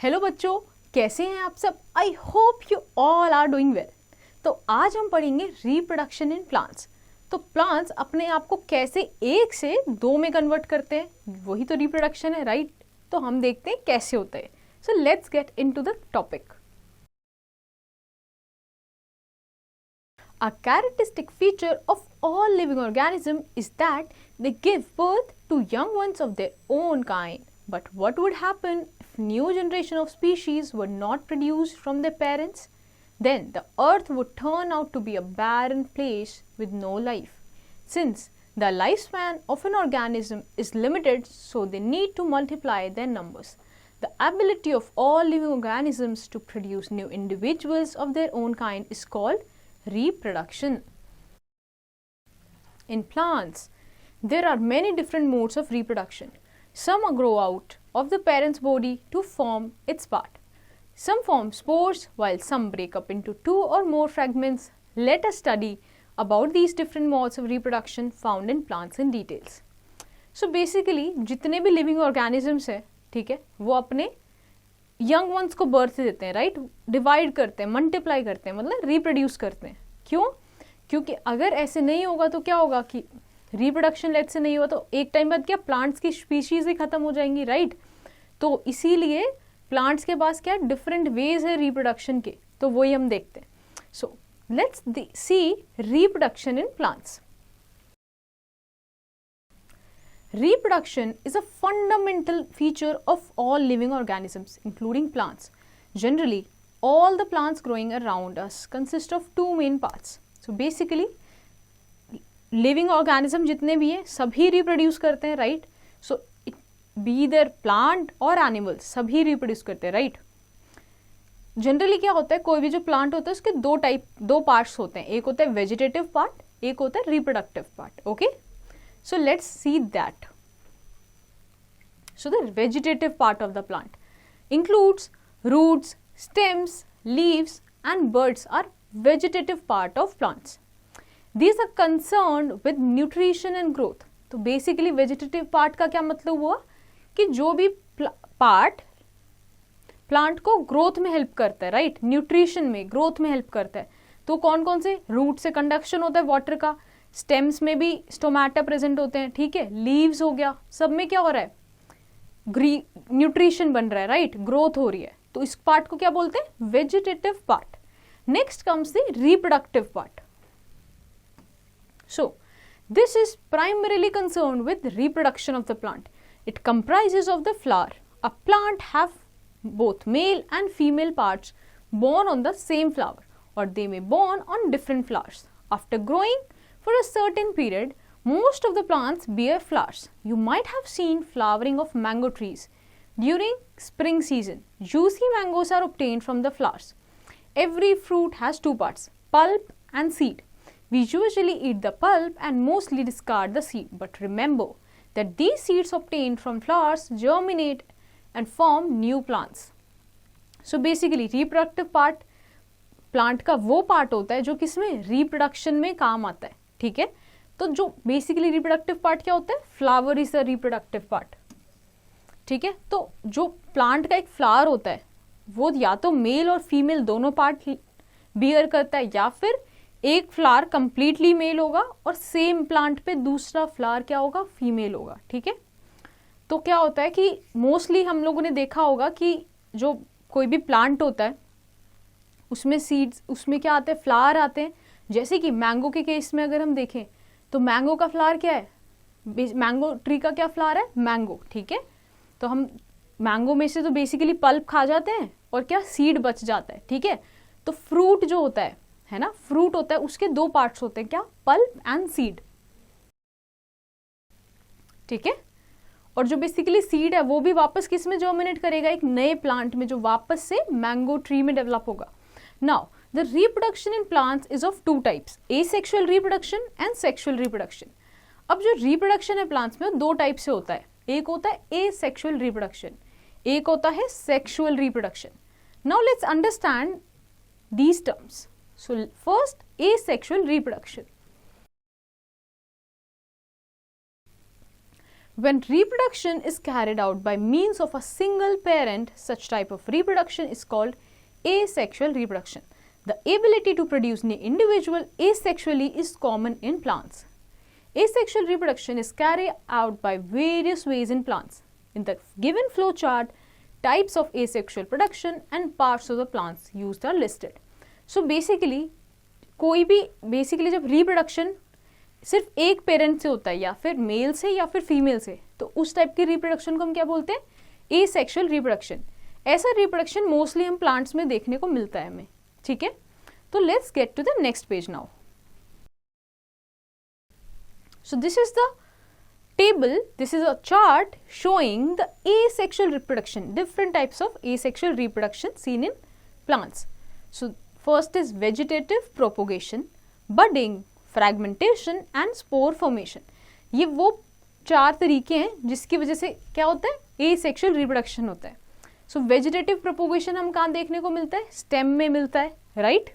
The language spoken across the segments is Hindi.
हेलो बच्चों, कैसे हैं आप सब? I hope you all are doing well. तो आज हम पढ़ेंगे रिप्रोडक्शन इन प्लांट्स। तो प्लांट्स अपने आप को कैसे एक से दो में कन्वर्ट करते हैं, वही तो रिप्रोडक्शन है, राइट? तो हम देखते हैं कैसे होता है। So let's get into the topic. A characteristic feature of all living organisms is that they give birth to young ones of their own kind. But what would happen if new generation of species were not produced from their parents? Then the earth would turn out to be a barren place with no life. Since the lifespan of an organism is limited, so they need to multiply their numbers. The ability of all living organisms to produce new individuals of their own kind is called reproduction. In plants, there are many different modes of reproduction. Some grow out of the parent's body to form its part. Some form spores, while some break up into two or more fragments. Let us study about these different modes of reproduction found in plants in details. So basically, जितने भी living organisms है, ठीक है, वो अपने यंग वंस को बर्थ देते हैं, राइट? डिवाइड करते हैं, मल्टीप्लाई करते हैं, मतलब रिप्रोड्यूस करते हैं। क्यों? क्योंकि अगर ऐसे नहीं होगा तो क्या होगा कि रिप्रोडक्शन लेट से नहीं हुआ तो एक टाइम बाद क्या प्लांट्स की स्पीशीज ही खत्म हो जाएंगी, राइट? तो इसीलिए प्लांट्स के पास क्या डिफरेंट वेज है रिप्रोडक्शन के, तो वही हम देखते हैं। So let's see reproduction in plants. Reproduction is a fundamental feature of all living organisms, including plants. Generally, all the plants growing around us consist of two main parts. So basically, living organism जितने भी हैं सभी reproduce करते हैं, right? So be there plant or animals, सभी reproduce करते हैं, right? जनरली क्या होता है, कोई भी जो प्लांट होता है उसके दो पार्ट्स होते हैं, एक होता है वेजिटेटिव पार्ट, एक होता है reproductive part. Okay, so let's see that. So the vegetative part of the plant includes roots, stems, leaves and buds are vegetative part of plants. These are concerned with nutrition and growth. तो basically vegetative part का क्या मतलब हुआ कि जो भी पार्ट प्लांट को ग्रोथ में हेल्प करता है, राइट? न्यूट्रिशन में, ग्रोथ में हेल्प करता है. तो कौन कौन से? रूट से कंडक्शन होता है वाटर का, स्टेम्स में भी स्टोमेटा प्रेजेंट होते हैं, ठीक है, लीव्स हो गया, सब में क्या हो रहा है, न्यूट्रिशन बन रहा है, राइट? ग्रोथ हो रही है. तो इस पार्ट को क्या बोलते हैं? Vegetative part. Next comes the reproductive part. So this is primarily concern with reproduction of the plant. It comprises of the flower. A plant have both male and female parts born on the same flower, or they may born on different flowers. After growing for a certain period, most of the plants bear flowers. You might have seen flowering of mango trees during spring season. Juicy mangoes are obtained from the flowers. Every fruit has two parts, pulp and seed. We usually eat the pulp and mostly discard the seed, but remember that these seeds obtained from flowers germinate and form new plants. So basically reproductive part plant का वो पार्ट होता है जो किसमें? रिप्रोडक्शन में काम आता है, ठीक है? तो जो बेसिकली रिप्रोडक्टिव पार्ट क्या होता है? Flower is the reproductive part, ठीक है? तो जो प्लांट का एक फ्लावर होता है वो या तो मेल और फीमेल दोनों पार्ट बियर करता है, या फिर एक फ्लावर कंप्लीटली मेल होगा और सेम प्लांट पे दूसरा फ्लावर क्या होगा? फीमेल होगा, ठीक है? तो क्या होता है कि मोस्टली हम लोगों ने देखा होगा कि जो कोई भी प्लांट होता है उसमें सीड्स, उसमें क्या आते हैं? फ्लावर आते हैं. जैसे कि मैंगो के केस में अगर हम देखें तो मैंगो का फ्लावर क्या है? मैंगो ट्री का क्या फ्लावर है? मैंगो, ठीक है? तो हम मैंगो में से तो बेसिकली पल्प खा जाते हैं और क्या सीड बच जाता है, ठीक है? तो फ्रूट जो होता है ना, फ्रूट होता है उसके दो पार्ट्स होते हैं, क्या? पल्प एंड सीड, ठीक है? और जो बेसिकली सीड है वो भी वापस किस में जर्मिनेट करेगा? एक नए प्लांट में जो वापस से मैंगो ट्री में डेवलप होगा. Now the reproduction in plants is of two types, asexual reproduction and sexual reproduction. अब जो रिप्रोडक्शन है प्लांट्स में वो दो टाइप से होता है. एक होता है एसेक्सुअल रिप्रोडक्शन, एक होता है sexual reproduction. Now let's understand these terms. So first asexual reproduction. When reproduction is carried out by means of a single parent, such type of reproduction is called asexual reproduction. The ability to produce new individual asexually is common in plants. Asexual reproduction is carried out by various ways in plants. In the given flow chart, types of asexual production and parts of the plants used are listed. So basically कोई भी basically जब reproduction सिर्फ एक पेरेंट से होता है या फिर मेल से या फिर फीमेल से, तो उस टाइप की रिप्रोडक्शन को हम क्या बोलते हैं, एसेक्सुअल रिप्रोडक्शन. ऐसा रिप्रोडक्शन मोस्टली हम प्लांट्स में देखने को मिलता है हमें. ठीक है, तो let's get to the next page now. So this is the table, this is a chart showing the asexual reproduction, different types of asexual reproduction seen in plants. So first is vegetative propagation, budding, fragmentation and spore formation. ये वो 4 तरीके हैं जिसकी वजह से क्या होता है, asexual reproduction होता है. So vegetative propagation हम कहाँ देखने को मिलता है, stem में मिलता है, right?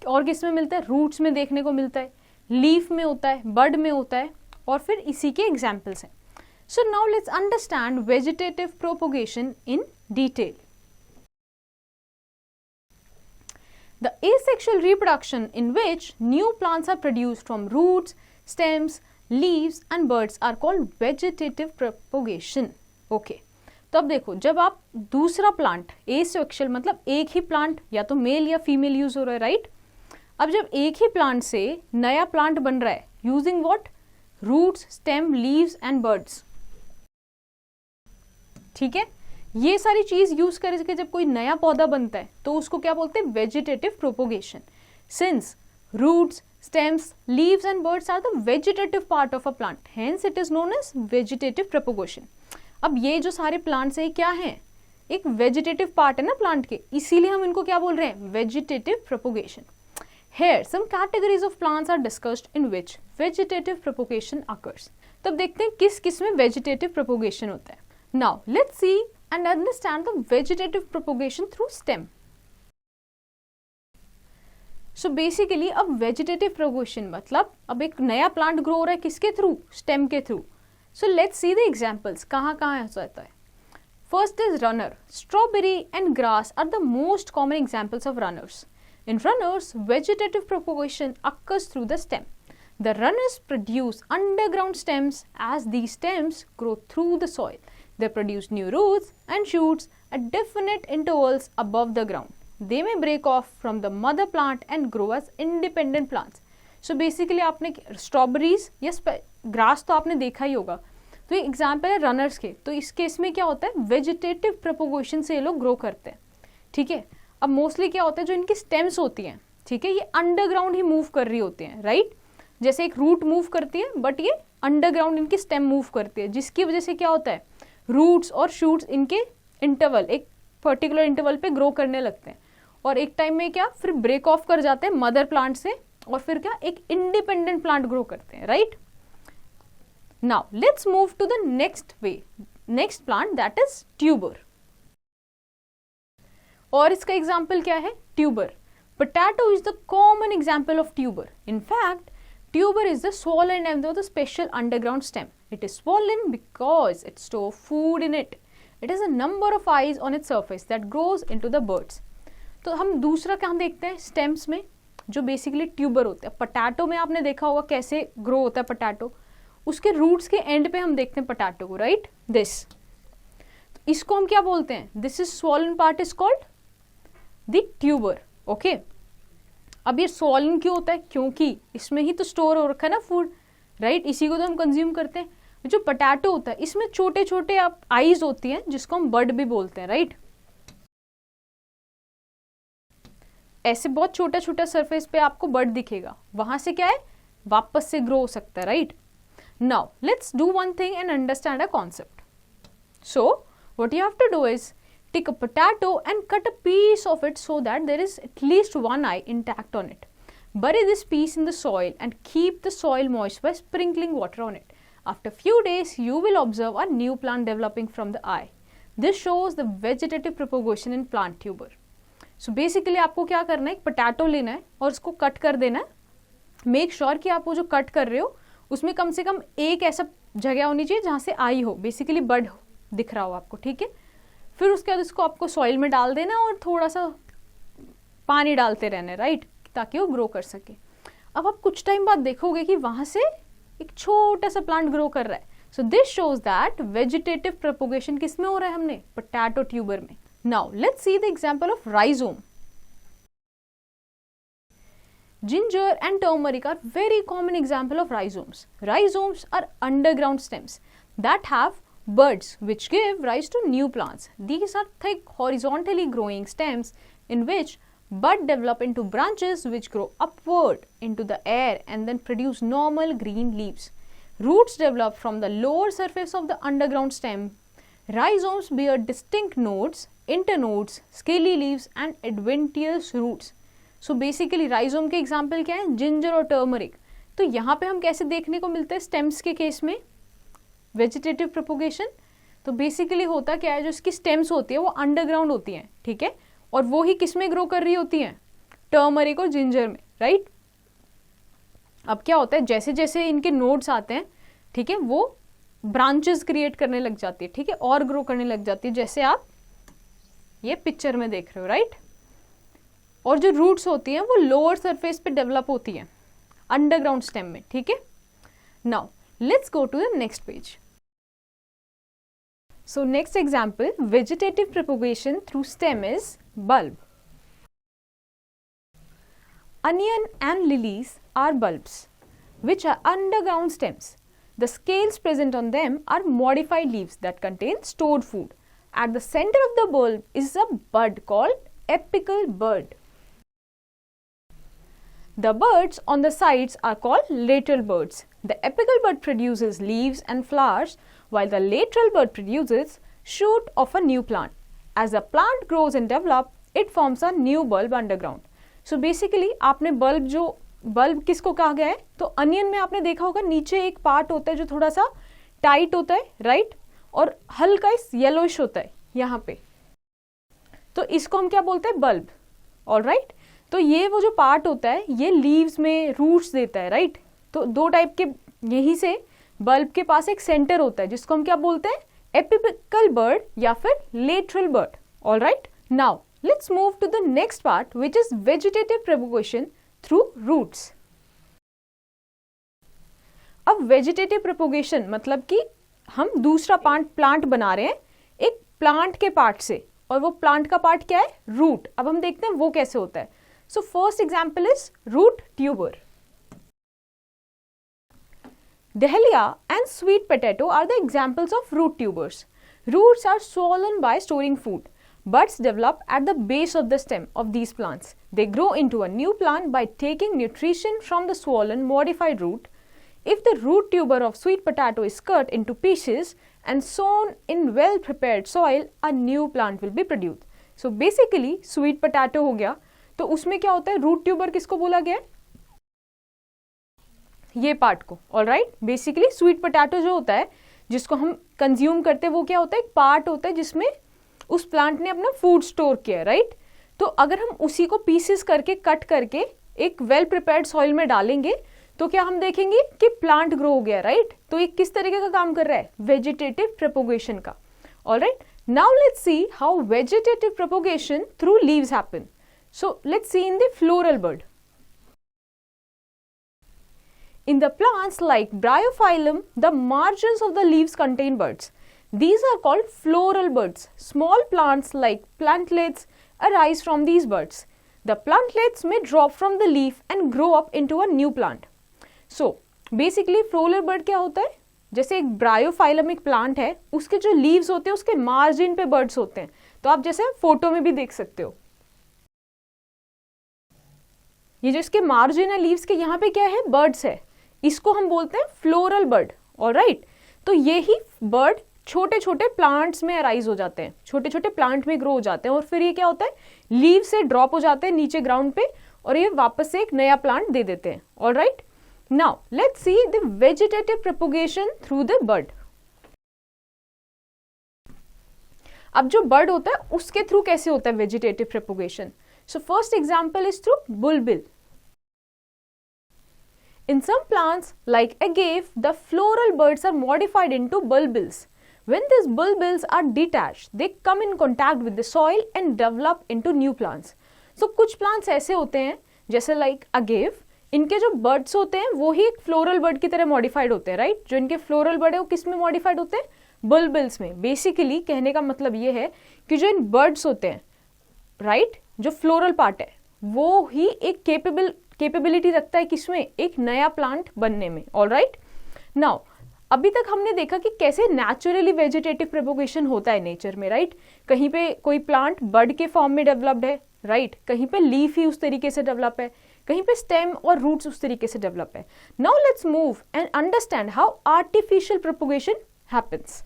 और किस में मिलता है, roots में देखने को मिलता है, लीफ में होता है, बड में होता है, और फिर इसी के एग्जाम्पल्स हैं. So now let's understand vegetative propagation in detail. The asexual reproduction in which new plants are produced from roots, stems, leaves and buds are called vegetative propagation. Okay. तो अब देखो, जब आप दूसरा प्लांट asexual मतलब एक ही प्लांट या तो मेल या फीमेल यूज हो रहा है, राइट? अब जब एक ही प्लांट से नया प्लांट बन रहा है using what, roots, stem, leaves and buds. ठीक है, ये सारी चीज यूज करके जब कोई नया पौधा बनता है तो उसको क्या बोलते हैं, vegetative propagation. Since roots, stems, leaves and birds are the vegetative part of a plant, hence it is known as vegetative propagation. अब ये जो सारे प्लांट्स है क्या हैं, एक वेजिटेटिव पार्ट है ना प्लांट के, इसीलिए हम इनको क्या बोल रहे हैं, vegetative propagation. Here some categories of plants are discussed in which vegetative propagation occurs. तब देखते हैं किस किस में vegetative propagation होता है. Now let's see and understand the vegetative propagation through stem. So basically अब vegetative propagation मतलब अब एक नया प्लांट ग्रो हो रहा है किसके थ्रू, स्टेम के through. So let's see the examples. कहाँ कहाँ ऐसा होता है. First is runner. Strawberry and grass are the most common examples of runners. In runners, vegetative propagation occurs through the stem. The runners produce underground stems. As these stems grow through the soil, they produce new roots and shoots at definite intervals above the ground. They may break off from the mother plant and grow as independent plants. So basically आपने strawberries या grass तो आपने देखा ही होगा, तो ये एग्जाम्पल है रनर्स के. तो इस केस में क्या होता है, वेजिटेटिव प्रोपोगेशन से ये लोग ग्रो करते हैं. ठीक है, अब मोस्टली क्या होता है, जो इनकी स्टेम्स होती हैं, ठीक है, ये अंडरग्राउंड ही मूव कर रही होती हैं, राइट? जैसे एक रूट मूव करती है बट ये अंडरग्राउंड इनकी स्टेम मूव करती है, जिसकी वजह से क्या होता है, रूट्स और शूट्स इनके इंटरवल, एक पर्टिकुलर इंटरवल पे ग्रो करने लगते हैं और एक टाइम में क्या फिर ब्रेक ऑफ कर जाते हैं मदर प्लांट से और फिर क्या एक इंडिपेंडेंट प्लांट ग्रो करते हैं, right? Now let's move to the next way, next plant that is tuber. और इसका एग्जाम्पल क्या है, tuber. Potato is the common example of tuber. In fact tuber is the swollen end of the special underground stem. It is swollen because it stores food in it. It has a number of eyes on its surface that grows into the buds. तो हम दूसरा क्या देखते हैं स्टेम्स में, जो बेसिकली ट्यूबर होते हैं. पोटैटो में आपने देखा होगा कैसे ग्रो होता है पोटैटो, उसके रूट्स के एंड पे हम देखते हैं पोटैटो को, राइट? दिस, तो इसको हम क्या बोलते हैं, this is swollen part is called the tuber. Okay, अब ये स्वॉलन क्यों होता है, क्योंकि इसमें ही तो स्टोर हो रखा है ना फूड, राइट? इसी को तो हम कंज्यूम करते हैं. जो पोटैटो होता है इसमें छोटे छोटे आप आईज होती हैं जिसको हम बड भी बोलते हैं, राइट? ऐसे बहुत छोटा छोटा सरफेस पे आपको बड दिखेगा, वहां से क्या है वापस से ग्रो हो सकता है, right? Now let's do one thing and understand a concept. So what you have to do is take a potato and cut a piece of it so that there is at least one eye intact on it. Bury this piece in the soil and keep the soil moist by sprinkling water on it. After few days, you will observe a new plant developing from the eye. This shows the vegetative propagation in plant tuber. So basically आपको क्या करना है, एक पोटैटो लेना है और उसको कट कर देना है. मेक श्योर कि आप वो जो कट कर रहे हो उसमें कम से कम एक ऐसा जगह होनी चाहिए जहाँ से आई हो, बेसिकली बड दिख रहा हो आपको, ठीक है। फिर उसके बाद इसको आपको सॉइल में डाल देना और थोड़ा सा पानी डालते रहना, राइट, ताकि वो ग्रो कर सके। अब आप कुछ टाइम बाद देखोगे कि वहाँ से एक छोटा सा प्लांट ग्रो कर रहा है। So this shows that vegetative propagation किस में हो रहा है, हमने पोटैटो ट्यूबर में। Now let's see the example of rhizome. Ginger and turmeric are very common example of rhizomes. Rhizomes are underground stems that have buds which give rise to new plants. These are thick, horizontally growing stems in which bud develop into branches which grow upward into the air and then produce normal green leaves. Roots develop from the lower surface of the underground stem. Rhizomes bear distinct nodes, internodes, scaly leaves and adventitious roots. So basically rhizome के एग्जाम्पल क्या है, जिंजर और टर्मरिक। तो यहाँ पे हम कैसे देखने को मिलते हैं स्टेम्स के केस में वेजिटेटिव प्रोपोगेशन। तो बेसिकली होता क्या है, जो इसकी स्टेम्स होती है वो अंडरग्राउंड होती हैं, ठीक है, और वो ही किस में ग्रो कर रही होती हैं, टर्मरिक और जिंजर में, राइट। अब क्या होता है, जैसे जैसे इनके नोड्स आते हैं, ठीक है, वो ब्रांचेस क्रिएट करने लग जाती है, ठीक है, और ग्रो करने लग जाती है, जैसे आप ये पिक्चर में देख रहे हो, राइट। और जो रूट्स होती हैं वो लोअर सरफेस पे डेवलप होती हैं अंडरग्राउंड स्टेम में, ठीक है। Now let's go to the next page. So next example, vegetative propagation through stem is bulb. Onion and lilies are bulbs, which are underground stems. The scales present on them are modified leaves that contain stored food. At the center of the bulb is a bud called apical bud. The buds on the sides are called lateral buds. The apical bud produces leaves and flowers, while the lateral bud produces shoot of a new plant. As the plant grows and develops, it forms a new bulb underground. So basically, आपने bulb किसको कहा गया है, तो अनियन में आपने देखा होगा नीचे एक पार्ट होता है जो थोड़ा सा टाइट होता है, राइट, और हल्का येलोइश होता है यहाँ पे, तो इसको हम क्या बोलते हैं, बल्ब, ऑलराइट। तो ये वो जो पार्ट होता है ये लीव्स में रूट्स देता है, राइट। तो दो टाइप के, यहीं से बल्ब के पास एक सेंटर होता है जिसको हम क्या बोलते हैं, एपिकल बर्ड या फिर lateral bud, alright. Now let's move to the next part which is vegetative propagation through roots. अब वेजिटेटिव प्रोपोगेशन मतलब कि हम दूसरा प्लांट बना रहे हैं एक प्लांट के पार्ट से, और वो प्लांट का पार्ट क्या है, रूट। अब हम देखते हैं वो कैसे होता है। So first example is root tuber. Dahlia and sweet potato are the examples of root tubers. Roots are swollen by storing food. Buds develop at the base of the stem of these plants. They grow into a new plant by taking nutrition from the swollen modified root. If the root tuber of sweet potato is cut into pieces and sown in well prepared soil, a new plant will be produced. So basically sweet potato हो गया, तो उसमें क्या होता है, रूट ट्यूबर किसको बोला गया है, ये पार्ट को, ऑलराइट। बेसिकली स्वीट पोटैटो जो होता है जिसको हम कंज्यूम करते हैं वो क्या होता है, एक पार्ट होता है जिसमें उस प्लांट ने अपना फूड स्टोर किया है, राइट। तो अगर हम उसी को पीसेस करके कट करके एक वेल प्रिपेयर्ड सॉइल में डालेंगे तो क्या हम देखेंगे कि प्लांट ग्रो हो गया, राइट। तो ये किस तरीके का काम कर रहा है, वेजिटेटिव प्रोपोगेशन का, alright. Now let's see how vegetative propagation through leaves happen. So let's see in the floral bird. In the plants like Bryophyllum, the margins of the leaves contain buds. These are called floral buds. Small plants like plantlets arise from these buds. The plantlets may drop from the leaf and grow up into a new plant. So, basically floral bud क्या होता है, जैसे एक Bryophyllum एक plant है, उसके जो leaves होते हैं उसके margin पे buds होते हैं। तो आप जैसे फोटो में भी देख सकते हो, ये जो इसके margin है leaves के, यहाँ पे क्या है, birds है, इसको हम बोलते हैं फ्लोरल बर्ड, ऑलराइट। तो ये ही बर्ड छोटे छोटे प्लांट्स में अराइज हो जाते हैं, छोटे छोटे प्लांट में ग्रो हो जाते हैं, और फिर ये क्या होता है, लीव से ड्रॉप हो जाते हैं नीचे ग्राउंड पे, और ये वापस से एक नया प्लांट दे देते हैं, alright. Now let's see the vegetative propagation through the bird. अब जो बर्ड होता है उसके थ्रू कैसे होता है vegetative propagation. So first example is through बुलबिल. In some plants like agave, the floral buds are modified into bulbils. When these bulbils are detached, they come in contact with the soil and develop into new plants. So कुछ plants ऐसे होते हैं जैसे like agave, इनके जो बर्ड्स होते हैं वो ही एक फ्लोरल बर्ड की तरह मॉडिफाइड होते हैं, राइट? जो इनके फ्लोरल बर्ड है वो किस में मॉडिफाइड होते हैं? बुलबिल्स में. बेसिकली कहने का मतलब ये है कि जो इन बर्ड्स होते हैं, राइट, जो फ्लोरल पार्ट है वो ही एक कैपेबिलिटी रखता है किसमें? एक नया प्लांट बनने में. ऑलराइट, नाउ अभी तक हमने देखा कि कैसे नेचुरली वेजिटेटिव प्रोपोगेशन होता है नेचर में, राइट? कहीं पे कोई प्लांट बर्ड के फॉर्म में डेवलप्ड है, राइट? कहीं पे लीफ ही उस तरीके से डेवलप है, कहीं पे स्टेम और रूट्स उस तरीके से डेवलप है. Now let's move and understand how artificial propagation happens.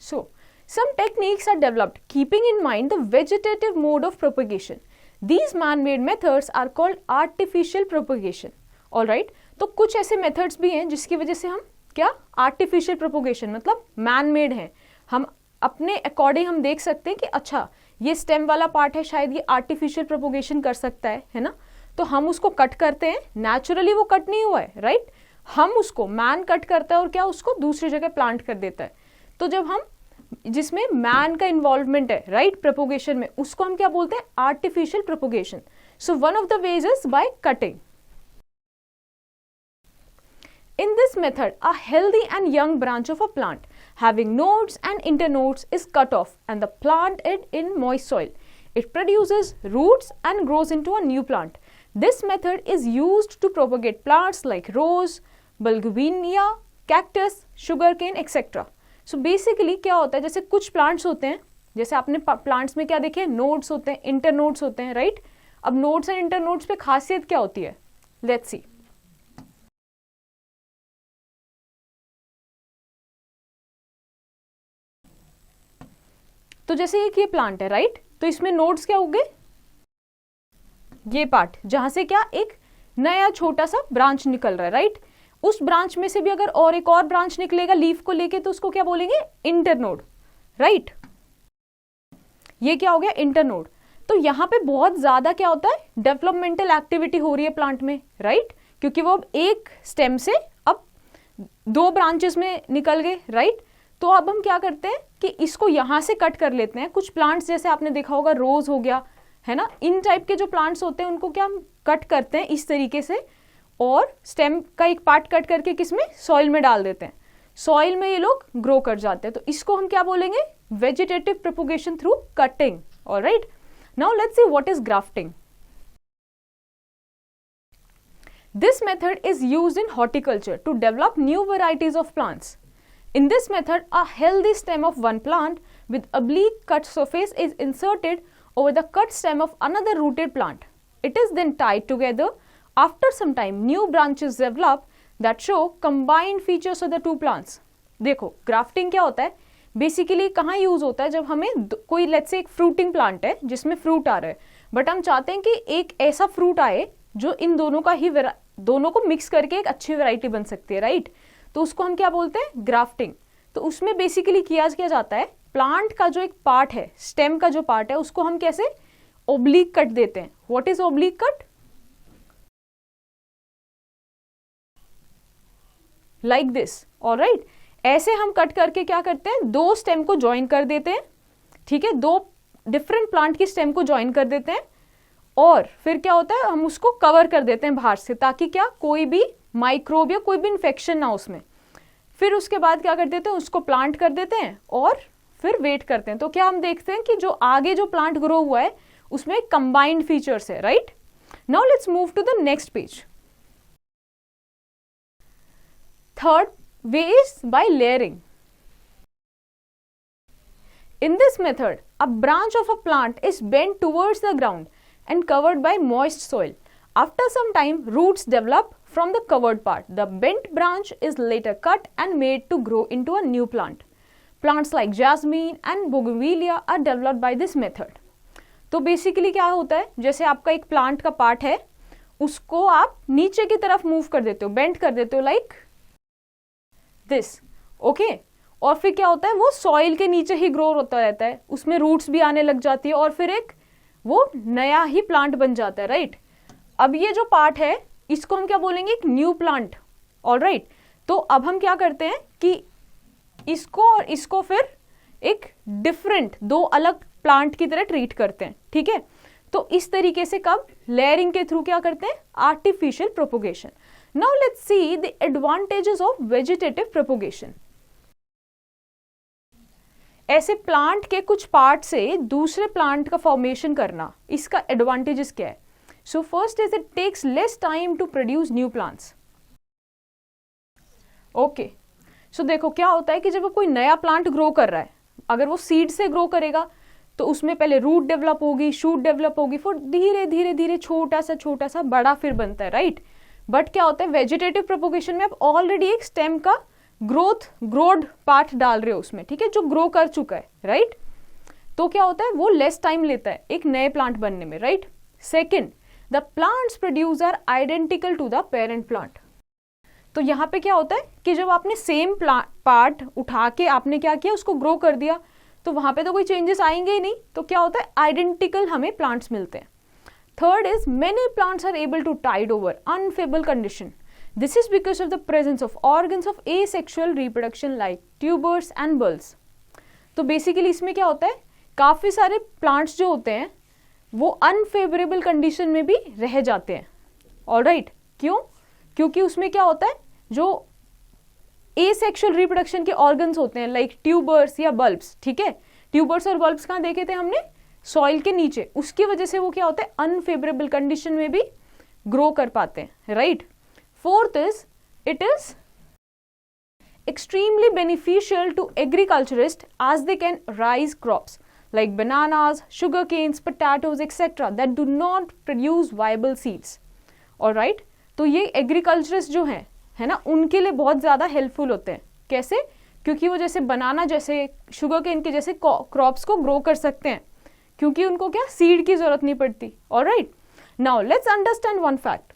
So, some techniques are developed keeping in mind the vegetative mode of propagation. These man-made methods are called artificial propagation. Alright? तो कुछ ऐसे methods भी हैं जिसकी वजह से हम क्या? Artificial propagation मतलब man-made हैं. हम अपने according हम देख सकते हैं कि अच्छा ये stem वाला part है, शायद ये artificial propagation कर सकता है ना? तो हम उसको कट करते हैं. Naturally वो कट नहीं हुआ है, right? हम उसको man कट करता है और क्या उसको दूसरी जगह plant कर देता है. तो जब हम जिसमें मैन का इन्वॉल्वमेंट है, राइट, प्रोपोगेशन में, उसको हम क्या बोलते हैं? Artificial propagation. So one of the ways is by cutting. In this method, a healthy and young branch of a plant having nodes and internodes is cut off and the planted in moist soil. It produces roots and grows into a new plant. This method is used to propagate plants like rose, bulguinia, cactus, sugarcane, etc. So basically क्या होता है, जैसे कुछ प्लांट्स होते हैं, जैसे आपने प्लांट्स में क्या देखे? नोड्स होते हैं, इंटरनोड्स होते हैं, राइट? अब नोड्स एंड इंटरनोड्स पे खासियत क्या होती है? Let's see. तो जैसे एक ये प्लांट है, राइट? तो इसमें नोड्स क्या होंगे? ये पार्ट जहां से क्या एक नया छोटा सा ब्रांच निकल रहा है, राइट? उस ब्रांच में से भी अगर और एक और ब्रांच निकलेगा लीफ को लेके तो उसको क्या बोलेंगे? Internode, right? ये क्या हो गया? इंटरनोड. तो यहाँ पे बहुत ज्यादा क्या होता है? डेवलपमेंटल एक्टिविटी हो रही है प्लांट में, राइट? क्योंकि वो अब एक स्टेम से अब दो ब्रांचेस में निकल गए, राइट? तो अब हम क्या करते हैं कि इसको यहाँ से कट कर लेते हैं. कुछ प्लांट्स जैसे आपने देखा होगा, रोज हो गया, है ना, इन टाइप के जो प्लांट्स होते हैं उनको क्या हम कट करते हैं इस तरीके से और स्टेम का एक पार्ट कट करके किसमें? सॉइल में डाल देते हैं. सॉइल में ये लोग ग्रो कर जाते हैं. तो इसको हम क्या बोलेंगे? Vegetative propagation through cutting. Alright, now let's see what is grafting. This method is used in horticulture to develop new varieties of plants. In this method, a healthy stem of one plant with oblique cut surface is inserted over the cut stem of another rooted plant. It is then tied together. After some time, new branches develop that show combined features of the two plants. देखो, ग्राफ्टिंग क्या होता है? बेसिकली कहाँ यूज होता है? जब हमें कोई लेट्स से एक फ्रूटिंग प्लांट है जिसमें फ्रूट आ रहा है, बट हम चाहते हैं कि एक ऐसा फ्रूट आए जो इन दोनों का ही दोनों को मिक्स करके एक अच्छी वैरायटी बन सकती है, राइट? तो उसको हम क्या बोलते हैं? ग्राफ्टिंग. तो उसमें बेसिकली किया जाता है, प्लांट का जो एक पार्ट है, स्टेम का जो पार्ट है, उसको हम कैसे? ओब्लिक कट देते हैं. What is oblique cut? Like this. Alright, ऐसे हम कट करके क्या करते हैं? दो स्टेम को ज्वाइन कर देते हैं, ठीक है? दो डिफरेंट प्लांट की स्टेम को ज्वाइन कर देते हैं और फिर क्या होता है? हम उसको कवर कर देते हैं बाहर से, ताकि क्या कोई भी माइक्रोब या कोई भी इन्फेक्शन ना उसमें. फिर उसके बाद क्या कर देते हैं? उसको प्लांट कर देते हैं और फिर वेट करते हैं. तो क्या हम देखते हैं कि जो आगे जो प्लांट ग्रो हुआ है उसमें कंबाइंड फीचर्स है, right? Now let's move to the next page. Third way is by layering. In this method, a branch of a plant is bent towards the ground and covered by moist soil. After some time, roots develop from the covered part. The bent branch is later cut and made to grow into a new plant. Plants like jasmine and bougainvillea are developed by this method. तो बेसिकली क्या होता है? जैसे आपका एक प्लांट का पार्ट है, उसको आप नीचे की तरफ मूव कर देते हो, बेंड कर देते हो, लाइक दिस, ओके? और फिर क्या होता है? वो सॉइल के नीचे ही ग्रो होता रहता है, उसमें रूट्स भी आने लग जाती है और फिर एक वो नया ही प्लांट बन जाता है, राइट? अब ये जो पार्ट है इसको हम क्या बोलेंगे, एक न्यू प्लांट। ऑलराइट, तो अब हम क्या करते हैं कि इसको और इसको फिर एक डिफरेंट, दो अलग प्लांट की तरह ट्रीट करते हैं, ठीक है। तो इस तरीके से कब, लेयरिंग के थ्रू क्या करते हैं, artificial propagation. Now let's see the advantages of vegetative propagation. ऐसे प्लांट के कुछ पार्ट से दूसरे प्लांट का फॉर्मेशन करना, इसका एडवांटेजेस क्या है। So first is it takes less time to produce new plants. Okay, so देखो क्या होता है कि जब कोई नया प्लांट ग्रो कर रहा है, अगर वो सीड से ग्रो करेगा तो उसमें पहले रूट डेवलप होगी, शूट डेवलप होगी, फिर धीरे धीरे धीरे छोटा सा बड़ा फिर बनता है, राइट। बट क्या होता है वेजिटेटिव प्रोपोगेशन में आप ऑलरेडी एक स्टेम का ग्रोड पार्ट डाल रहे हो उसमें, ठीक है, जो ग्रो कर चुका है, राइट। तो क्या होता है वो लेस टाइम लेता है एक नए प्लांट बनने में, right. Second, the plants produce are identical to the parent plant. तो यहाँ पे क्या होता है कि जब आपने सेम पार्ट उठा के आपने क्या किया, उसको ग्रो कर दिया, तो वहां पे तो कोई चेंजेस आएंगे ही नहीं, तो क्या होता है आइडेंटिकल हमें प्लांट्स मिलते हैं। Third is many plants are able to tide over unfavourable condition. This is because of the presence of organs of asexual reproduction like tubers and bulbs. तो बेसिकली इसमें क्या होता है, काफी सारे प्लांट्स जो होते हैं वो अनफेवरेबल कंडीशन में भी रह जाते हैं। ऑलराइट, क्यों, क्योंकि उसमें क्या होता है जो एसेक्सुअल रिप्रोडक्शन के ऑर्गन्स होते हैं लाइक ट्यूबर्स या बल्ब्स, ठीक है। ट्यूबर्स और बल्ब्स कहाँ देखे थे हमने, सॉइल के नीचे, उसकी वजह से वो क्या होता है अनफेवरेबल कंडीशन में भी ग्रो कर पाते हैं, right. Fourth is it is extremely beneficial to agriculturists as they can raise crops like bananas, sugar canes, potatoes, etc. that do not produce viable seeds. Alright, तो ये एग्रीकल्चरिस्ट जो हैं, है ना, उनके लिए बहुत ज़्यादा हेल्पफुल होते हैं। कैसे, क्योंकि वो जैसे बनाना जैसे शुगर केन के जैसे क्रॉप्स को ग्रो कर सकते हैं, क्योंकि उनको क्या सीड की जरूरत नहीं पड़ती। Alright, now let's understand one fact.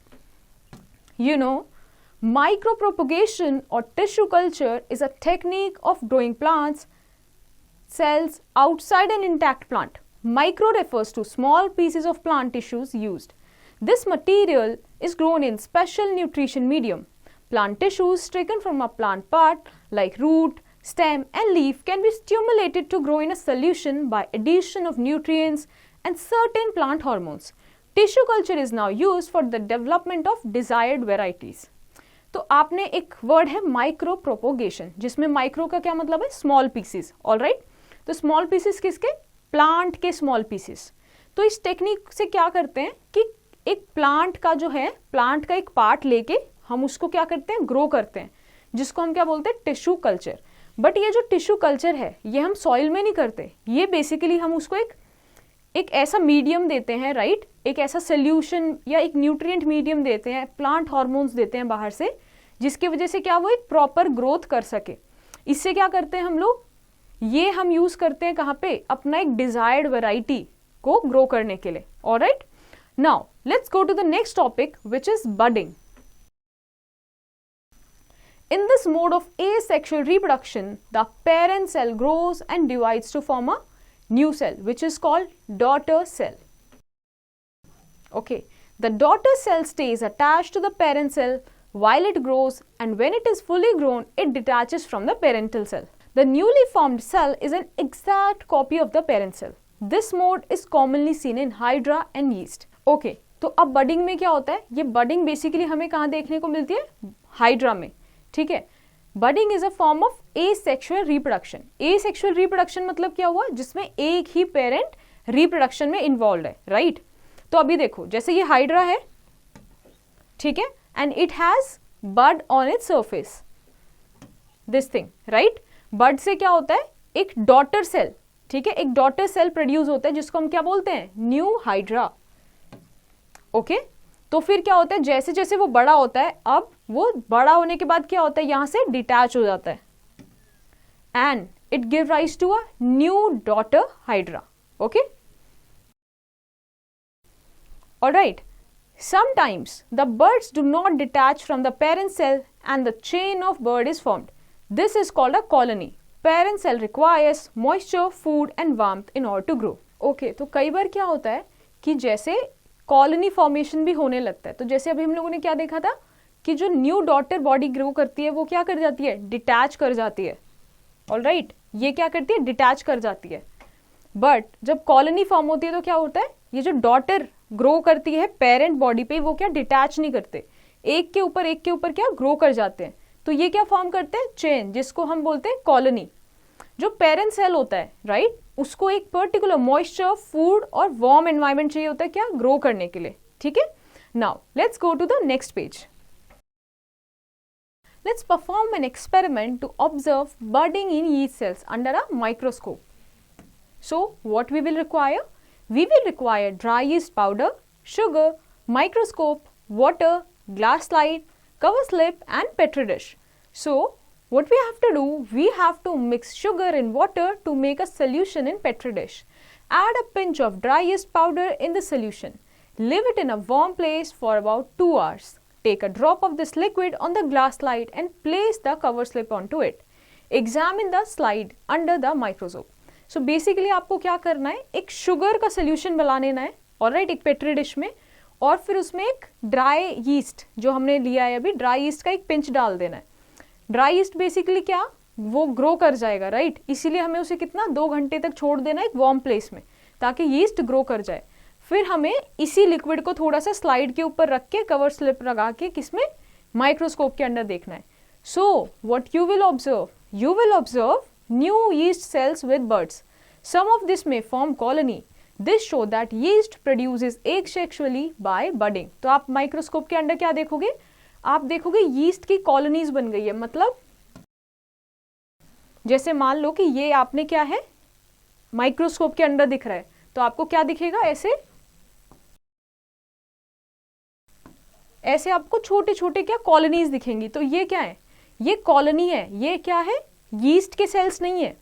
You know, micropropagation or tissue culture is a technique of growing plants cells outside an intact plant. Micro refers to small pieces of plant tissues used. This material is grown in special nutrition medium. Plant tissues taken from a plant part like root, stem and leaf can be stimulated to grow in a solution by addition of nutrients and certain plant hormones. Tissue culture is now used for the development of desired varieties. तो आपने एक वर्ड है माइक्रो प्रोपोगेशन, जिसमें माइक्रो का क्या मतलब है, स्मॉल पीसेस। ऑलराइट, तो स्मॉल पीसेस किसके, प्लांट के स्मॉल पीसेस। तो इस टेक्निक से क्या करते हैं कि एक प्लांट का जो है, प्लांट का एक पार्ट लेके हम उसको क्या करते हैं, ग्रो करते हैं, जिसको हम क्या बोलते हैं, टिश्यू कल्चर। बट ये जो टिश्यू कल्चर है ये हम सॉइल में नहीं करते, ये बेसिकली हम उसको एक ऐसा मीडियम देते हैं, राइट, एक ऐसा सोल्यूशन या एक न्यूट्रिएंट मीडियम देते हैं, प्लांट हार्मोन्स देते हैं बाहर से, जिसकी वजह से क्या वो एक प्रॉपर ग्रोथ कर सके। इससे क्या करते हैं हम लोग, ये हम यूज करते हैं कहाँ पे, अपना एक डिजायर्ड वैरायटी को ग्रो करने के लिए। Alright, now let's go to the next topic which is budding. In this mode of asexual reproduction, the parent cell grows and divides to form a new cell, which is called daughter cell. Okay, the daughter cell stays attached to the parent cell while it grows, and when it is fully grown, it detaches from the parental cell. The newly formed cell is an exact copy of the parent cell. This mode is commonly seen in Hydra and yeast. Okay, तो अब budding में क्या होता है, ये budding basically हमें कहाँ देखने को मिलती है, Hydra में, ठीक है। Budding is a form of asexual reproduction. Asexual reproduction मतलब क्या हुआ, जिसमें एक ही पेरेंट रिप्रोडक्शन में इन्वॉल्व है, राइट। तो अभी देखो, जैसे ये हाइड्रा है, ठीक है, and it has bud on its surface, this thing, right. Bud से क्या होता है, एक डॉटर सेल, ठीक है, एक डॉटर सेल प्रोड्यूस होता है, जिसको हम क्या बोलते हैं, न्यू हाइड्रा। ओके, तो फिर क्या होता है, जैसे जैसे वो बड़ा होता है, अब वो बड़ा होने के बाद क्या होता है, यहां से डिटैच हो जाता है, and it give rise to a new daughter hydra. Okay, alright, sometimes the buds do not detach from the parent cell and the chain of bud is formed. This is called a colony. Parent cell requires moisture, food and warmth in order to grow. Okay, तो कई बार क्या होता है कि जैसे कॉलोनी फॉर्मेशन भी होने लगता है। तो जैसे अभी हम लोगों ने क्या देखा था कि जो न्यू डॉटर बॉडी ग्रो करती है वो क्या कर जाती है, डिटैच कर जाती है। ऑलराइट, ये क्या करती है, डिटैच कर जाती है। बट जब कॉलोनी फॉर्म होती है तो क्या होता है, ये जो डॉटर ग्रो करती है पेरेंट बॉडी पे, वो क्या डिटैच नहीं करते, एक के ऊपर क्या ग्रो कर जाते हैं। तो ये क्या फॉर्म करते हैं, चेन, जिसको हम बोलते हैं कॉलोनी। जो पेरेंट सेल होता है राइट, उसको एक पर्टिकुलर मॉइस्चर, फूड और वार्म एनवायरनमेंट चाहिए होता है क्या, ग्रो करने के लिए। ठीक है, now let's go to the next page. Let's perform an experiment to observe budding in yeast cells under a microscope. So, what we will require? We will require dry yeast powder, sugar, microscope, water, glass slide, cover slip and petri dish. So, what we have to do? We have to mix sugar in water to make a solution in petri dish. Add a pinch of dry yeast powder in the solution. Leave it in a warm place for about 2 hours. Take a drop of this liquid on the glass slide and place the cover slip onto it. Examine the slide under the microscope. So basically आपको क्या करना है, एक शुगर का सोल्यूशन बना लेना है, ऑलराइट, एक पेट्री डिश में, और फिर उसमें एक ड्राई यीस्ट जो हमने लिया है अभी, ड्राई यीस्ट का एक पिंच डाल देना है. ड्राई यीस्ट बेसिकली क्या, वो ग्रो कर जाएगा राइट, इसीलिए हमें उसे कितना 2 घंटे तक छोड़ देना है एक वार्म प्लेस में, ताकि यीस्ट ग्रो कर जाए. फिर हमें इसी लिक्विड को थोड़ा सा स्लाइड के ऊपर रख के, कवर स्लिप लगा के, किसमें, माइक्रोस्कोप के अंदर देखना है. So what you will observe, you will observe new yeast cells with buds. Some of this may form colony. This show that yeast produces asexually by budding. तो आप माइक्रोस्कोप के अंदर क्या देखोगे, आप देखोगे यीस्ट की कॉलोनीज बन गई है. मतलब जैसे मान लो कि ये आपने क्या है, माइक्रोस्कोप के अंदर दिख रहा है, तो आपको क्या दिखेगा, ऐसे आपको छोटे छोटे क्या कॉलोनीज दिखेंगी. तो ये क्या है, ये कॉलोनी है. ये क्या है, यीस्ट के सेल्स नहीं है.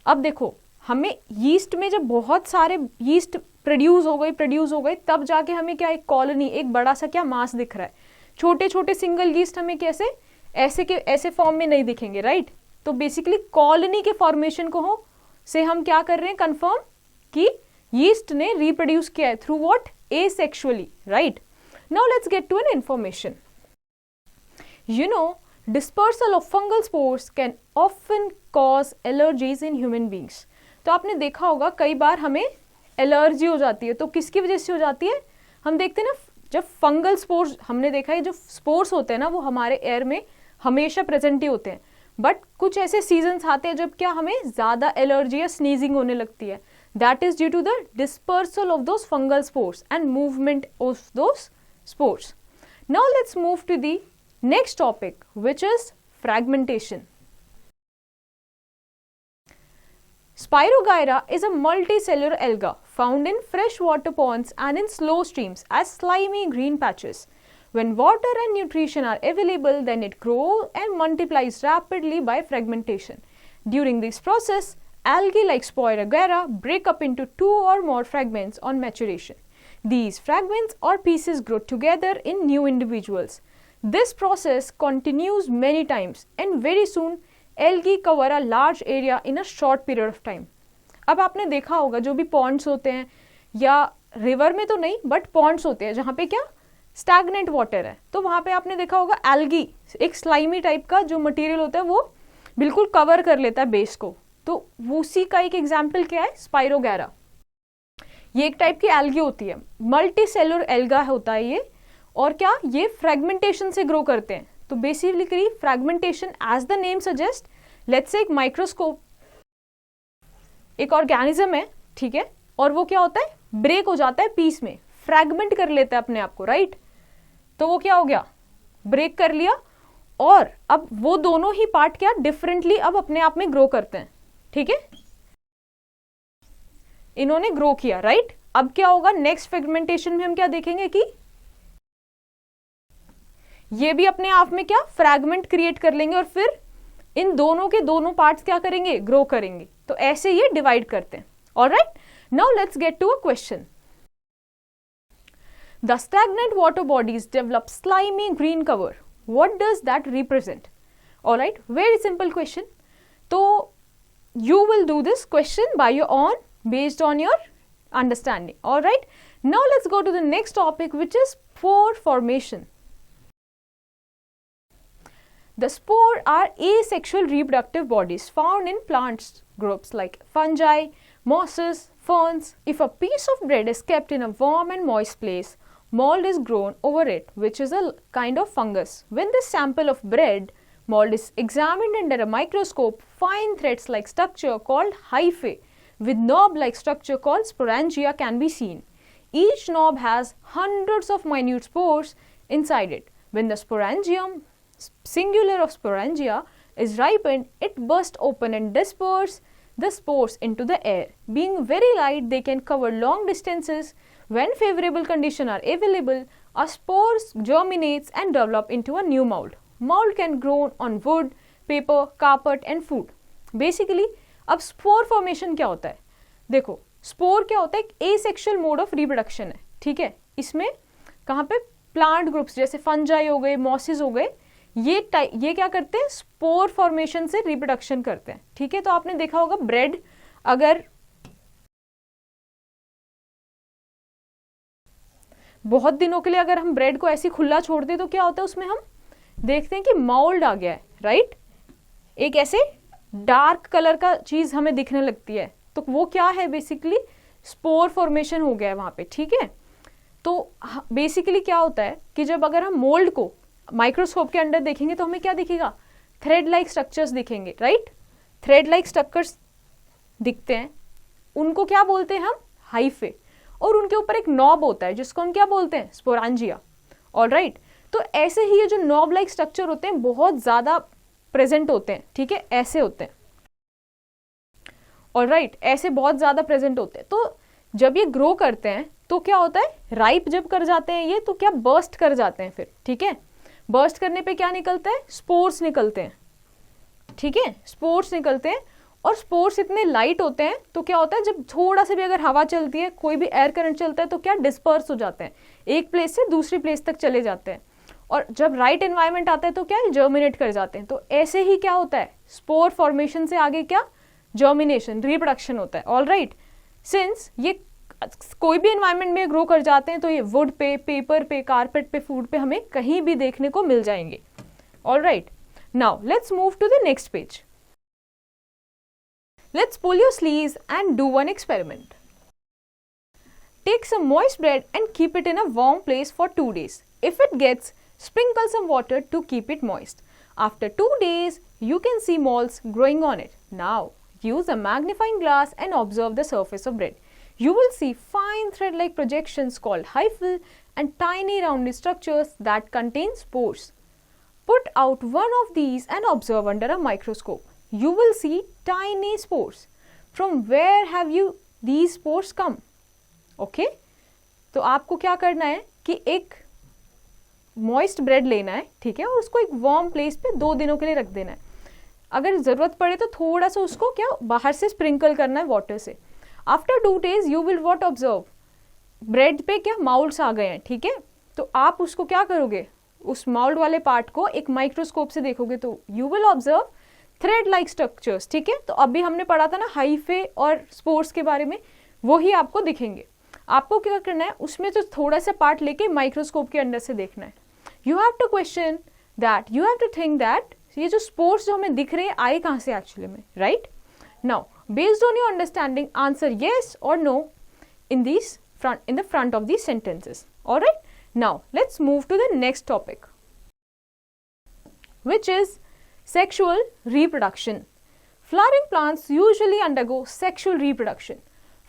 अब देखो, हमें यीस्ट में जब बहुत सारे यीस्ट प्रोड्यूस हो गए तब जाके हमें क्या, एक कॉलोनी, एक बड़ा सा क्या मास दिख रहा है. छोटे छोटे सिंगल यीस्ट हमें कैसे, ऐसे फॉर्म में नहीं दिखेंगे राइट. तो बेसिकली कॉलोनी के फॉर्मेशन को से हम क्या कर रहे हैं, कंफर्म कि यीस्ट ने रिप्रोड्यूस किया है through what, asexually right. Now let's get to an information. You know, dispersal of fungal spores can often cause allergies in human beings. तो आपने देखा होगा कई बार हमें एलर्जी हो जाती है. तो किसकी वजह से हो जाती है, हम देखते हैं ना, जब फंगल स्पोर्स, हमने देखा है जो स्पोर्स होते हैं ना, वो हमारे एयर में हमेशा प्रेजेंट ही होते हैं. बट कुछ ऐसे सीजन्स आते हैं जब क्या, हमें ज़्यादा एलर्जी या स्नीजिंग होने लगती है. That is due to the dispersal of those fungal spores and movement of those spores. Now let's move to the next topic, which is fragmentation. Spirogyra is a multicellular alga found in freshwater ponds and in slow streams as slimy green patches. When water and nutrition are available, then it grows and multiplies rapidly by fragmentation. During this process, algae like Spirogyra break up into 2 or more fragments on maturation. These fragments or pieces grow together in new individuals. This process continues many times and very soon algae cover a large area in a short period of time. अब आपने देखा होगा जो भी पॉन्ड्स होते हैं, या रिवर में तो नहीं बट पॉन्ड्स होते हैं जहाँ पे क्या, स्टैग्नेंट वाटर है, तो वहाँ पे आपने देखा होगा एल्गी, एक स्लाइमी टाइप का जो मटेरियल होता है वो बिल्कुल कवर कर लेता है बेस को. तो उसी का एक एग्जाम्पल क्या है, स्पाइरोगैरा. ये एक टाइप की एल्गी होती है, मल्टी सेलुलर एल्गा होता है ये, और क्या, ये फ्रेगमेंटेशन से ग्रो करते हैं. तो basically fragmentation as the name suggest, let's say एक माइक्रोस्कोप, एक ऑर्गेनिज्म है ठीक है, और वो क्या होता है, ब्रेक हो जाता है पीस में, फ्रेगमेंट कर लेता है अपने आप को राइट. तो वो क्या हो गया, ब्रेक कर लिया, और अब वो दोनों ही पार्ट क्या, डिफरेंटली अब अपने आप में ग्रो करते हैं. ठीक है, इन्होंने ग्रो किया राइट. अब क्या होगा, नेक्स्ट फ्रेगमेंटेशन में हम क्या देखेंगे कि ये भी अपने आप में क्या, फ्रैगमेंट क्रिएट कर लेंगे, और फिर इन दोनों के दोनों पार्ट्स क्या करेंगे, ग्रो करेंगे. तो ऐसे ये डिवाइड करते हैं. Alright, now let's get to a question. The stagnant water bodies develop slimy green cover. What does that represent? Alright, very simple question. तो you will do this question by your own based on your understanding. All right, Now let's go to the next topic, which is spore formation. The spore are asexual reproductive bodies found in plants groups like fungi, mosses, ferns. If a piece of bread is kept in a warm and moist place, mold is grown over it, which is a kind of fungus. When this sample of bread mold is examined under a microscope, fine threads-like structure called hyphae with knob-like structure called sporangia can be seen. Each knob has hundreds of minute spores inside it. When the sporangium, singular of sporangia, is ripened, it bursts open and disperses the spores into the air. Being very light, they can cover long distances. When favorable conditions are available, a spore germinates and develops into a new mold. Mold can grow on wood, paper, carpet and food. Basically, अब स्पोर फॉर्मेशन क्या होता है? देखो, स्पोर क्या होता है? एक एसेक्सुअल मोड ऑफ रिप्रोडक्शन है, ठीक है? इसमें कहाँ पे प्लांट ग्रुप्स जैसे फंजाई हो गए, मॉसिस हो गए, ये क्या करते हैं? स्पोर फॉर्मेशन से रिप्रोडक्शन करते हैं, ठीक है? तो आपने देखा होगा ब्रेड, अगर बहुत दिनों के लिए अगर हम ब्रेड को ऐसे खुला छोड़ दें तो क्या होता है? उसमें हम देखते हैं कि मोल्ड आ गया है, राइट? एक ऐसे डार्क कलर का चीज हमें दिखने लगती है, तो वो क्या है? बेसिकली स्पोर फॉर्मेशन हो गया है वहां पे, ठीक है? तो बेसिकली क्या होता है कि जब अगर हम मोल्ड को माइक्रोस्कोप के अंदर देखेंगे तो हमें क्या दिखेगा? थ्रेड लाइक स्ट्रक्चर्स दिखेंगे, राइट? थ्रेड लाइक स्ट्रक्चर्स दिखते हैं, उनको क्या बोलते हैं हम? हाइफे। और उनके ऊपर एक नॉब होता है जिसको हम क्या बोलते हैं? स्पोरांजिया। ऑलराइट, तो ऐसे ही ये जो नॉब लाइक स्ट्रक्चर होते हैं बहुत ज्यादा प्रेजेंट होते हैं, ठीक है? ऐसे होते हैं, ऑलराइट, ऐसे बहुत ज्यादा प्रेजेंट होते हैं। तो जब ये ग्रो करते हैं तो क्या होता है? राइप जब कर जाते हैं ये, तो क्या बर्स्ट कर जाते हैं फिर, ठीक है? बर्स्ट करने पे क्या निकलता है? स्पोर्स निकलते हैं, ठीक है? स्पोर्स निकलते हैं, और स्पोर्स इतने लाइट होते हैं तो क्या होता है? जब थोड़ा सा भी अगर हवा चलती है, कोई भी एयर करंट चलता है, तो क्या डिस्पर्स हो जाते हैं, एक प्लेस से दूसरी प्लेस तक चले जाते हैं, और जब राइट एनवायरनमेंट आता है तो क्या है? जर्मिनेट कर जाते हैं। तो ऐसे ही क्या होता है? स्पोर फॉर्मेशन से आगे क्या? जर्मिनेशन, रिप्रोडक्शन होता है। ऑलराइट, सिंस ये कोई भी एनवायरनमेंट में ग्रो कर जाते हैं तो ये वुड पे, पेपर पे, कारपेट पे, फूड पे हमें कहीं भी देखने को मिल जाएंगे। Alright, now let's move to the next page. Let's pull your sleeves and do one experiment. Take some moist bread and keep it in a warm place for 2 days. If it gets, sprinkle some water to keep it moist. After 2 days, you can see molds growing on it. Now, use a magnifying glass and observe the surface of bread. You will see fine thread-like projections called hyphae and tiny rounded structures that contain spores. Put out one of these and observe under a microscope. You will see tiny spores. From where have these spores come? Okay? तो आपको क्या करना है कि एक मॉइस्ट ब्रेड लेना है, ठीक है? और उसको एक वार्म प्लेस पे 2 दिनों के लिए रख देना है। अगर जरूरत पड़े तो थोड़ा सा उसको क्या बाहर से स्प्रिंकल करना है वाटर से। After 2 days you will what observe? Bread पे क्या माउल्ड्स आ गए हैं, ठीक है? तो आप उसको क्या करोगे? उस माउल्ड वाले पार्ट को एक माइक्रोस्कोप से देखोगे तो you will observe thread like structures, ठीक है? तो अभी हमने पढ़ा था ना हाइफे और स्पोर्स के बारे में, वो ही आपको दिखेंगे। आपको क्या करना है? उसमें तो थोड़ा सा पार्ट लेके माइक्रोस्कोप के अंदर से देखना है। You have to question that, you have to think that ये जो स्पोर्स जो हमें दिख रहे हैं आए कहाँ से एक्चुअली में, right? Now based on your understanding answer yes और no in the front of these sentences. Alright, now let's move to the next topic, which is sexual reproduction. Flowering plants usually undergo sexual reproduction.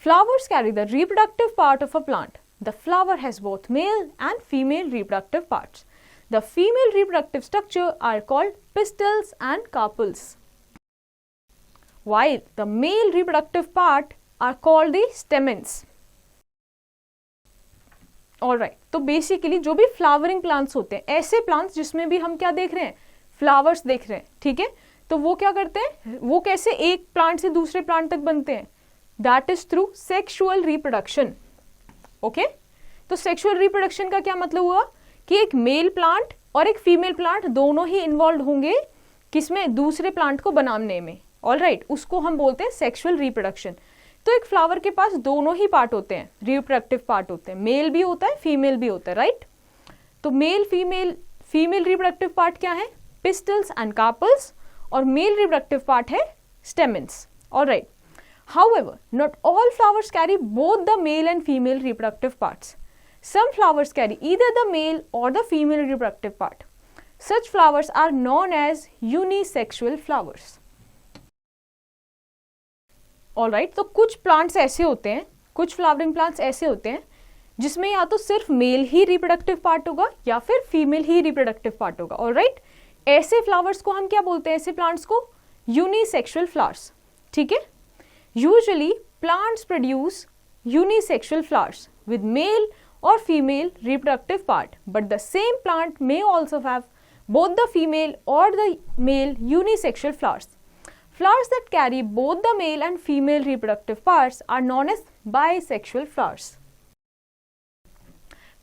Flowers carry the reproductive part of a plant. The flower has both male and female reproductive parts. The female reproductive structure are called pistils and carpels, while the male reproductive part are called the stamens. Alright, तो बेसिकली जो भी फ्लावरिंग प्लांट्स होते हैं, ऐसे प्लांट्स जिसमें भी हम क्या देख रहे हैं? फ्लावर्स देख रहे हैं, ठीक है? तो वो क्या करते हैं? वो कैसे एक प्लांट से दूसरे प्लांट तक बनते हैं? That is through sexual reproduction. Okay, तो सेक्सुअल रिप्रोडक्शन का क्या मतलब हुआ कि एक मेल प्लांट और एक फीमेल प्लांट दोनों ही इन्वॉल्व होंगे किसमें? दूसरे प्लांट को बनाने में। ऑलराइट, उसको हम बोलते हैं सेक्सुअल रिप्रोडक्शन। तो एक फ्लावर के पास दोनों ही पार्ट होते हैं, रिप्रोडक्टिव पार्ट होते हैं, मेल भी होता है फीमेल भी होता है, राइट। तो मेल फीमेल रिप्रोडक्टिव पार्ट क्या है, पिस्टल्स एंड कार्पल्स, और मेल रिप्रोडक्टिव पार्ट है stamens, alright. However, not all flowers carry both the male and female reproductive parts. Some flowers carry either the male or the female reproductive part. Such flowers are known as unisexual flowers. Alright, तो कुछ plants ऐसे होते हैं, कुछ flowering plants ऐसे होते हैं जिसमें या तो सिर्फ मेल ही reproductive part होगा या फिर फीमेल ही reproductive part होगा, alright। ऐसे flowers को हम क्या बोलते हैं, ऐसे plants को unisexual flowers, ठीक है। Usually, plants produce unisexual flowers with male or female reproductive part, but the same plant may also have both the female or the male unisexual flowers. Flowers that carry both the male and female reproductive parts are known as bisexual flowers.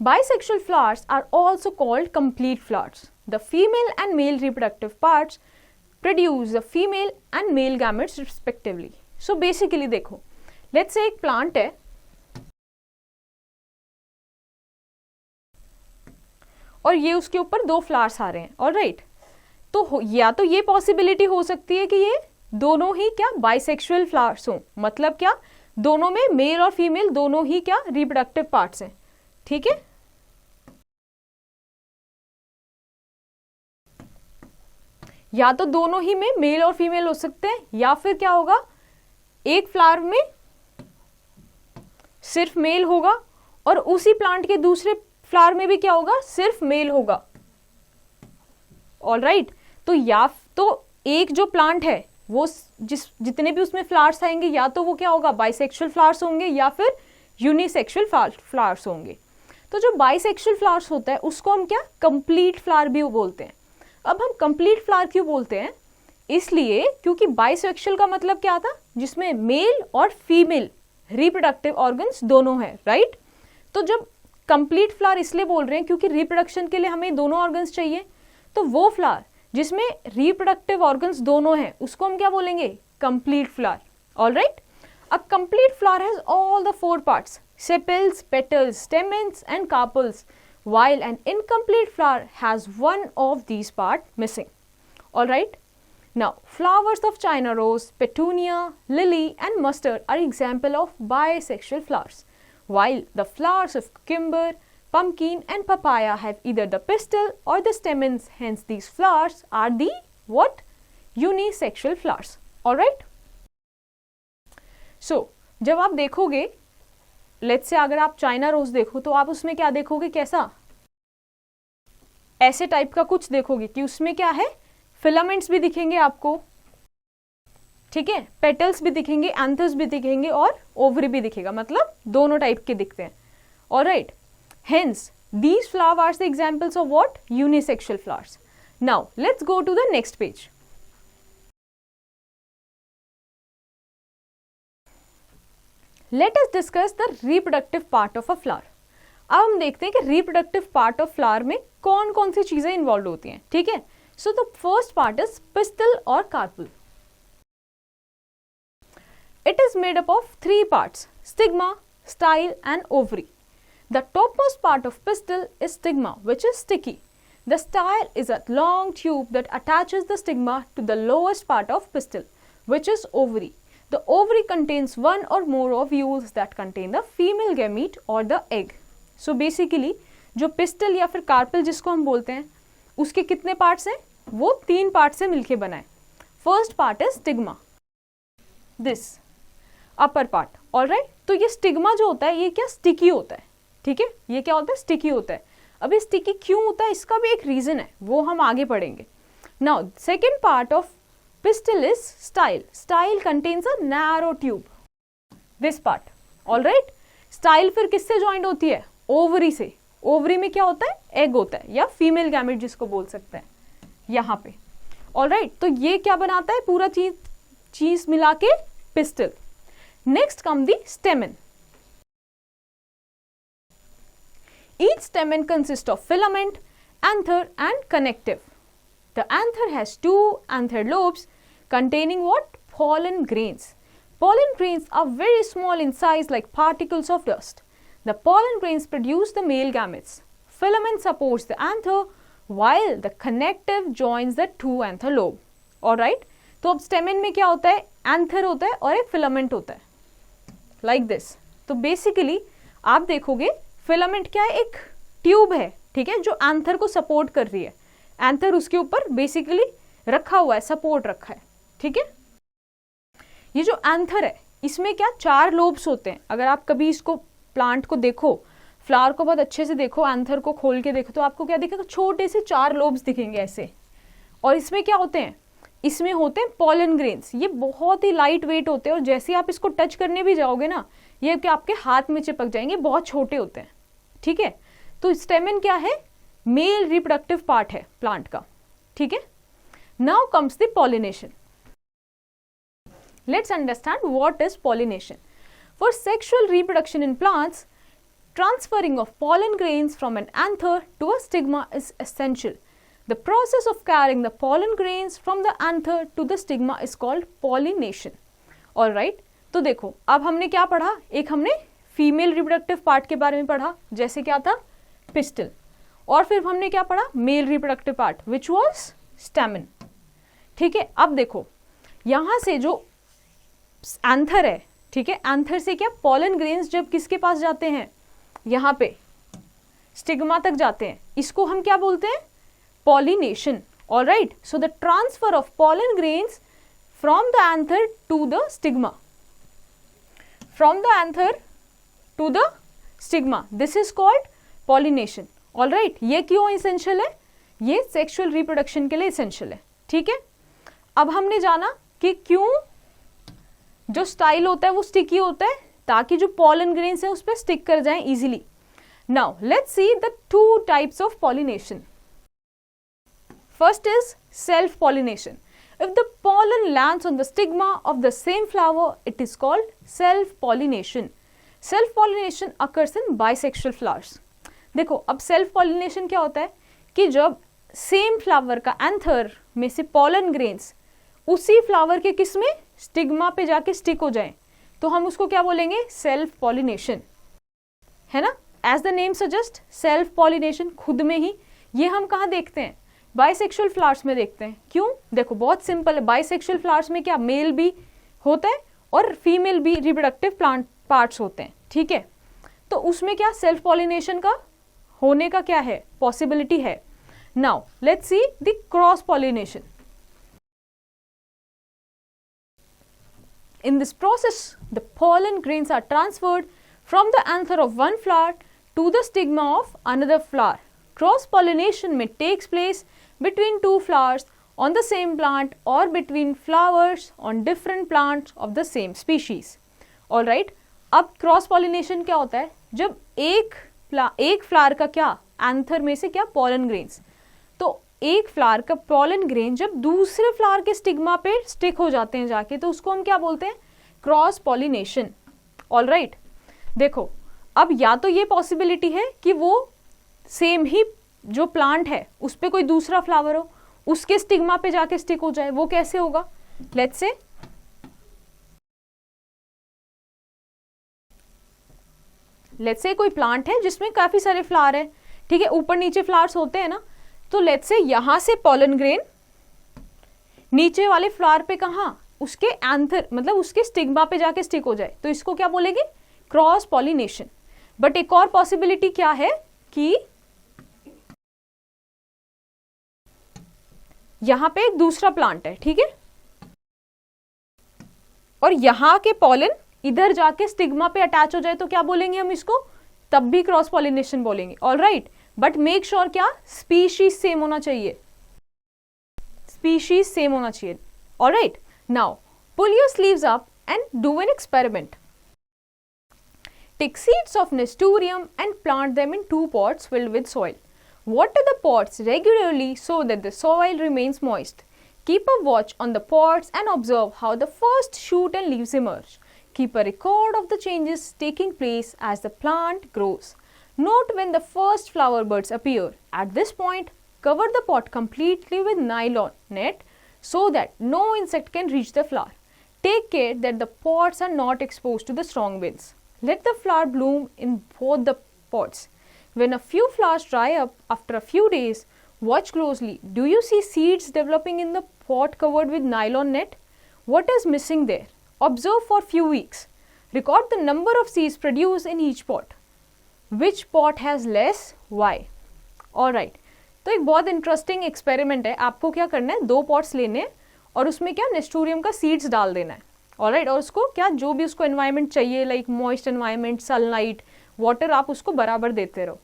Bisexual flowers are also called complete flowers. The female and male reproductive parts produce the female and male gametes respectively. So basically देखो, लेट्स से एक प्लांट है और ये उसके ऊपर दो फ्लावर्स आ रहे हैं, ऑलराइट। तो या तो ये पॉसिबिलिटी हो सकती है कि ये दोनों ही क्या बाइसेक्सुअल फ्लावर्स हों, मतलब क्या दोनों में मेल और फीमेल दोनों ही क्या रिप्रोडक्टिव पार्ट्स हैं, ठीक है। या तो दोनों ही में मेल और फीमेल हो सकते हैं, या फिर क्या होगा, एक फ्लावर में सिर्फ मेल होगा और उसी प्लांट के दूसरे फ्लावर में भी क्या होगा, सिर्फ मेल होगा, ऑलराइट। तो या तो एक जो प्लांट है वो जितने भी उसमें फ्लावर्स आएंगे या तो वो क्या होगा, बाइसेक्सुअल फ्लावर्स होंगे या फिर यूनिसेक्सुअल फ्लावर्स होंगे। तो जो बाइसेक्सुअल फ्लावर्स होता है उसको हम क्या कंप्लीट फ्लावर भी बोलते हैं। अब हम कंप्लीट फ्लावर क्यों बोलते हैं, इसलिए क्योंकि बाइसेक्सुअल का मतलब क्या था, जिसमें मेल और फीमेल रिप्रोडक्टिव ऑर्गन्स दोनों है, राइट। तो जब कंप्लीट फ्लावर इसलिए बोल रहे हैं क्योंकि रिप्रोडक्शन के लिए हमें दोनों ऑर्गन्स चाहिए, तो वो फ्लावर जिसमें रिप्रोडक्टिव ऑर्गन्स दोनों हैं उसको हम क्या बोलेंगे, complete flower, alright. A complete flower has all the 4 parts, sepals, petals, stamens and carpals, while an incomplete flower has one of these parts missing, alright. Now, flowers of China rose, petunia, lily and mustard are example of bisexual flowers, while the flowers of cucumber, pumpkin and papaya have either the pistil or the stamens. Hence, these flowers are the what? Unisexual flowers. Alright? So, जब आप देखोगे, let's say अगर आप चाइना रोज देखो तो आप उसमें क्या देखोगे, कैसा ऐसे टाइप का कुछ देखोगे कि उसमें क्या है, फिलामेंट्स भी दिखेंगे आपको, ठीक है, पेटल्स भी दिखेंगे, एंथर्स भी दिखेंगे और ओवरी भी दिखेगा, मतलब दोनों टाइप के दिखते हैं, alright. Hence these flower are the examples of what, unisexual flowers. Now let's go to the next page. Let us discuss the reproductive part of a flower. अब हम देखते हैं कि रिप्रोडक्टिव पार्ट ऑफ फ्लावर में कौन कौन सी चीजें इन्वॉल्व होती हैं, ठीक है। So the first part is pistil और carpel. It is made up of 3 parts, stigma, style and ovary. The topmost part of pistil is stigma which is sticky. The style is a long tube that attaches the stigma to the lowest part of pistil which is ovary. The ovary contains one or more ovules that contain the female gamete or the egg. So basically जो पिस्टल या फिर कार्पल जिसको हम बोलते हैं उसके कितने पार्ट्स हैं, वो 3 पार्ट से मिलके बना है। फर्स्ट पार्ट है stigma, this upper part, alright. तो ये स्टिग्मा जो होता है ये क्या स्टिकी होता है, ठीक है, ये क्या होता है, स्टिकी होता है। अब ये स्टिकी क्यों होता है, इसका भी एक रीजन है, वो हम आगे पढ़ेंगे। Now second part of pistil is style. Style contains a narrow tube. This part, all right. Style फिर किससे ज्वाइंट होती है, ओवरी से। ओवरी में क्या होता है, एग होता है या फीमेल गैमेट जिसको बोल सकते हैं यहाँ पे, all right। तो ये क्या बनाता है, पूरा चीज मिला के pistol. Next come the स्टेमन। Each stamen consists of filament, anther and connective. The anther has 2 anther lobes containing what? Pollen grains. Pollen grains are very small in size like particles of dust. The pollen grains produce the male gametes. Filament supports the anther while the connective joins the two anther lobe. Alright? तो अब स्टेमेन में क्या होता है? एंथर होता है और एक फिलामेंट होता है लाइक दिस. तो बेसिकली आप देखोगे फिलामेंट क्या है? एक ट्यूब है, ठीक है, जो एंथर को सपोर्ट कर रही है. एंथर उसके ऊपर बेसिकली रखा हुआ है, सपोर्ट रखा है, ठीक है. ये जो एंथर है इसमें क्या 4 लोब्स होते हैं. अगर आप कभी इसको प्लांट को देखो, फ्लावर को बहुत अच्छे से देखो, एंथर को खोल के देखो तो आपको क्या दिखेगा? छोटे से 4 लोब्स दिखेंगे ऐसे. और इसमें क्या होते हैं? इसमें होते हैं पॉलन ग्रेन्स. ये बहुत ही लाइट वेट होते हैं और जैसे आप इसको टच करने भी जाओगे ना, ये कि आपके हाथ में चिपक जाएंगे. बहुत छोटे होते हैं, ठीक है. तो स्टेमेन क्या है? मेल रिप्रोडक्टिव पार्ट है प्लांट का, ठीक है. Now comes the pollination. Let's understand what is pollination. For sexual reproduction in plants, transferring of pollen grains from an anther to a stigma is essential. The process of carrying the pollen grains from the anther to the stigma is called pollination. Alright, तो देखो अब हमने क्या पढ़ा? एक हमने फीमेल रिप्रोडक्टिव पार्ट के बारे में पढ़ा, जैसे क्या था? पिस्टल. और फिर हमने क्या पढ़ा? Male reproductive part which was stamen, ठीक है. अब देखो यहां से जो एंथर है, ठीक है, एंथर से क्या पॉलन ग्रेन्स जब किसके पास जाते हैं? यहाँ पे स्टिग्मा तक जाते हैं. इसको हम क्या बोलते हैं? Pollination. Alright, so the transfer of pollen grains from the anther to the stigma, from the anther to the stigma, this is called pollination. Alright, ये क्यों इसेंशियल है? ये सेक्सुअल रिप्रोडक्शन के लिए इसेंशियल है, ठीक है. अब हमने जाना कि क्यों जो स्टाइल होता है वो स्टिकी होता है, ताकि जो पॉलन ग्रेन्स है उस पर स्टिक कर जाएं easily. Now let's see the 2 types of pollination. First is self pollination. If the pollen lands on the stigma of the same flower, it is called self pollination. Self pollination occurs in bisexual flowers. देखो अब सेल्फ पॉलिनेशन क्या होता है कि जब सेम फ्लावर का एंथर में से पॉलन ग्रेन्स उसी फ्लावर के किस में? स्टिग्मा पे जाके स्टिक हो जाएं, तो हम उसको क्या बोलेंगे? सेल्फ पॉलिनेशन, है ना. As the name suggest, self pollination, खुद में ही. ये हम कहाँ देखते हैं? बाइसेक्सुअल फ्लावर्स में देखते हैं. क्यों? देखो बहुत सिंपल है. बाइसेक्सुअल फ्लावर्स में क्या मेल भी होता है और फीमेल भी रिप्रोडक्टिव प्लांट पार्ट्स होते हैं, ठीक है. तो उसमें क्या सेल्फ पॉलिनेशन का होने का क्या है? पॉसिबिलिटी है. Now let's see the cross pollination. In this process, the pollen grains are transferred from the anther of one flower to the stigma of another flower. Cross-pollination may take place between 2 flowers on the same plant or between flowers on different plants of the same species. Alright, अब cross-pollination क्या होता है? जब एक फ्लावर का क्या? एंथर में से क्या? Pollen grains. तो एक फ्लावर का पॉलन ग्रेन जब दूसरे फ्लावर के स्टिग्मा पे स्टिक हो जाते हैं जाके, तो उसको हम क्या बोलते हैं? Cross pollination. ऑलराइट, देखो अब या तो ये पॉसिबिलिटी है कि वो सेम ही जो प्लांट है उस पे कोई दूसरा फ्लावर हो, उसके स्टिग्मा पे जाके स्टिक हो जाए. वो कैसे होगा? लेट्स से कोई प्लांट है जिसमें काफी सारे फ्लावर है, ठीक है, ऊपर नीचे फ्लावर्स होते हैं ना. तो लेट्स से यहां से पॉलन ग्रेन नीचे वाले फ्लावर पे कहां? उसके एंथर मतलब उसके स्टिग्मा पे जाके स्टिक हो जाए, तो इसको क्या बोलेंगे? Cross pollination. बट एक और पॉसिबिलिटी क्या है कि यहां पे एक दूसरा प्लांट है, ठीक है, और यहां के पॉलन इधर जाके स्टिग्मा पे अटैच हो जाए, तो क्या बोलेंगे हम इसको? तब भी क्रॉस पॉलिनेशन बोलेंगे. ऑलराइट, बट मेक श्योर क्या? स्पीशीज सेम होना चाहिए. स्पीशीज सेम होना चाहिए. Alright, now pull your sleeves up and do an experiment. Take seeds of Nestorium and plant them in 2 pots filled with soil. Water the pots regularly so that the soil remains moist. Keep a watch on the pots and observe how the first shoot and leaves emerge. Keep a record of the changes taking place as the plant grows. Note when the first flower buds appear. At this point, cover the pot completely with nylon net so that no insect can reach the flower. Take care that the pods are not exposed to the strong winds. Let the flower bloom in both the pods. When a few flowers dry up after a few days, watch closely. Do you see seeds developing in the pot covered with nylon net? What is missing there? Observe for few weeks. Record the number of seeds produced in each pot. Which pot has less? Why? Alright. तो एक बहुत इंटरेस्टिंग एक्सपेरिमेंट है. आपको क्या करना है, 2 पॉट्स लेने हैं और उसमें क्या नेस्टोरियम का सीड्स डाल देना है. ऑलराइट. और उसको क्या जो भी उसको एनवायरनमेंट चाहिए, like moist environment, sunlight, water, आप उसको बराबर देते रहो.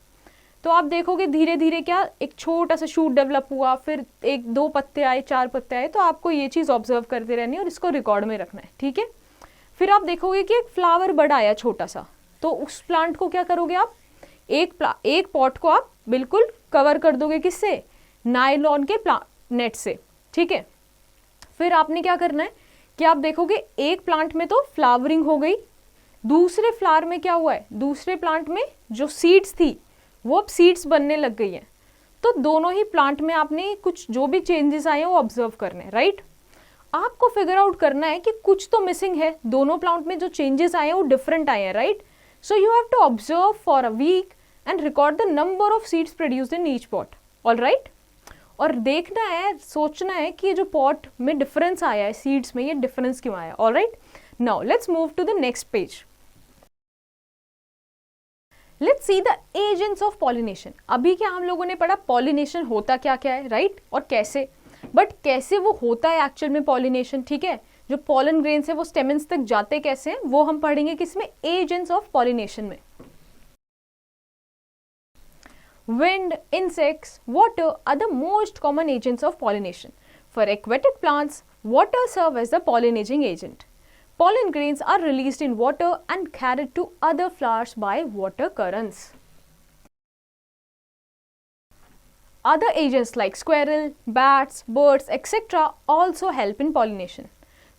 तो आप देखोगे धीरे धीरे क्या एक छोटा सा शूट डेवलप हुआ, फिर 1-2 पत्ते आए, 4 पत्ते आए. तो आपको ये चीज़ ऑब्जर्व करते रहनी है और इसको रिकॉर्ड में रखना है. ठीक है. फिर आप देखोगे कि एक फ्लावर बड आया छोटा सा. तो उस प्लांट को क्या करोगे आप, एक पॉट को आप बिल्कुल कवर कर दोगे. किससे? नायलॉन के नेट से. ठीक है. फिर आपने क्या करना है कि आप देखोगे एक प्लांट में तो फ्लावरिंग हो गई, दूसरे फ्लावर में क्या हुआ है, दूसरे प्लांट में जो सीड्स थी वो अब सीड्स बनने लग गई हैं. तो दोनों ही प्लांट में आपने कुछ जो भी चेंजेस आए हैं वो ऑब्जर्व करने हैं. राइट. आपको फिगर आउट करना है कि कुछ तो मिसिंग है. दोनों प्लांट में जो चेंजेस आए हैं वो डिफरेंट आए हैं. Right. So you have to observe for a week and record the number of seeds produced in each pot. Alright. और देखना है, सोचना है कि ये जो पॉट में डिफरेंस आया है सीड्स में, ये डिफरेंस क्यों आया. Alright. Now let's move to the next page. Let's see the agents of pollination. अभी क्या हम लोगों ने पढ़ा पॉलिनेशन होता क्या क्या है, राइट, और कैसे. बट कैसे वो होता है एक्चुअल में पॉलिनेशन. ठीक है. जो पॉलन ग्रेन्स है वो स्टेमेंस तक जाते कैसे हैं वो हम पढ़ेंगे किसमें, एजेंट्स ऑफ पॉलिनेशन में. Wind, insects, water are the most common agents of pollination. For aquatic plants, water serves as the pollinating agent. Pollen grains are released in water and carried to other flowers by water currents. Other agents like squirrel, bats, birds, etc. also help in pollination.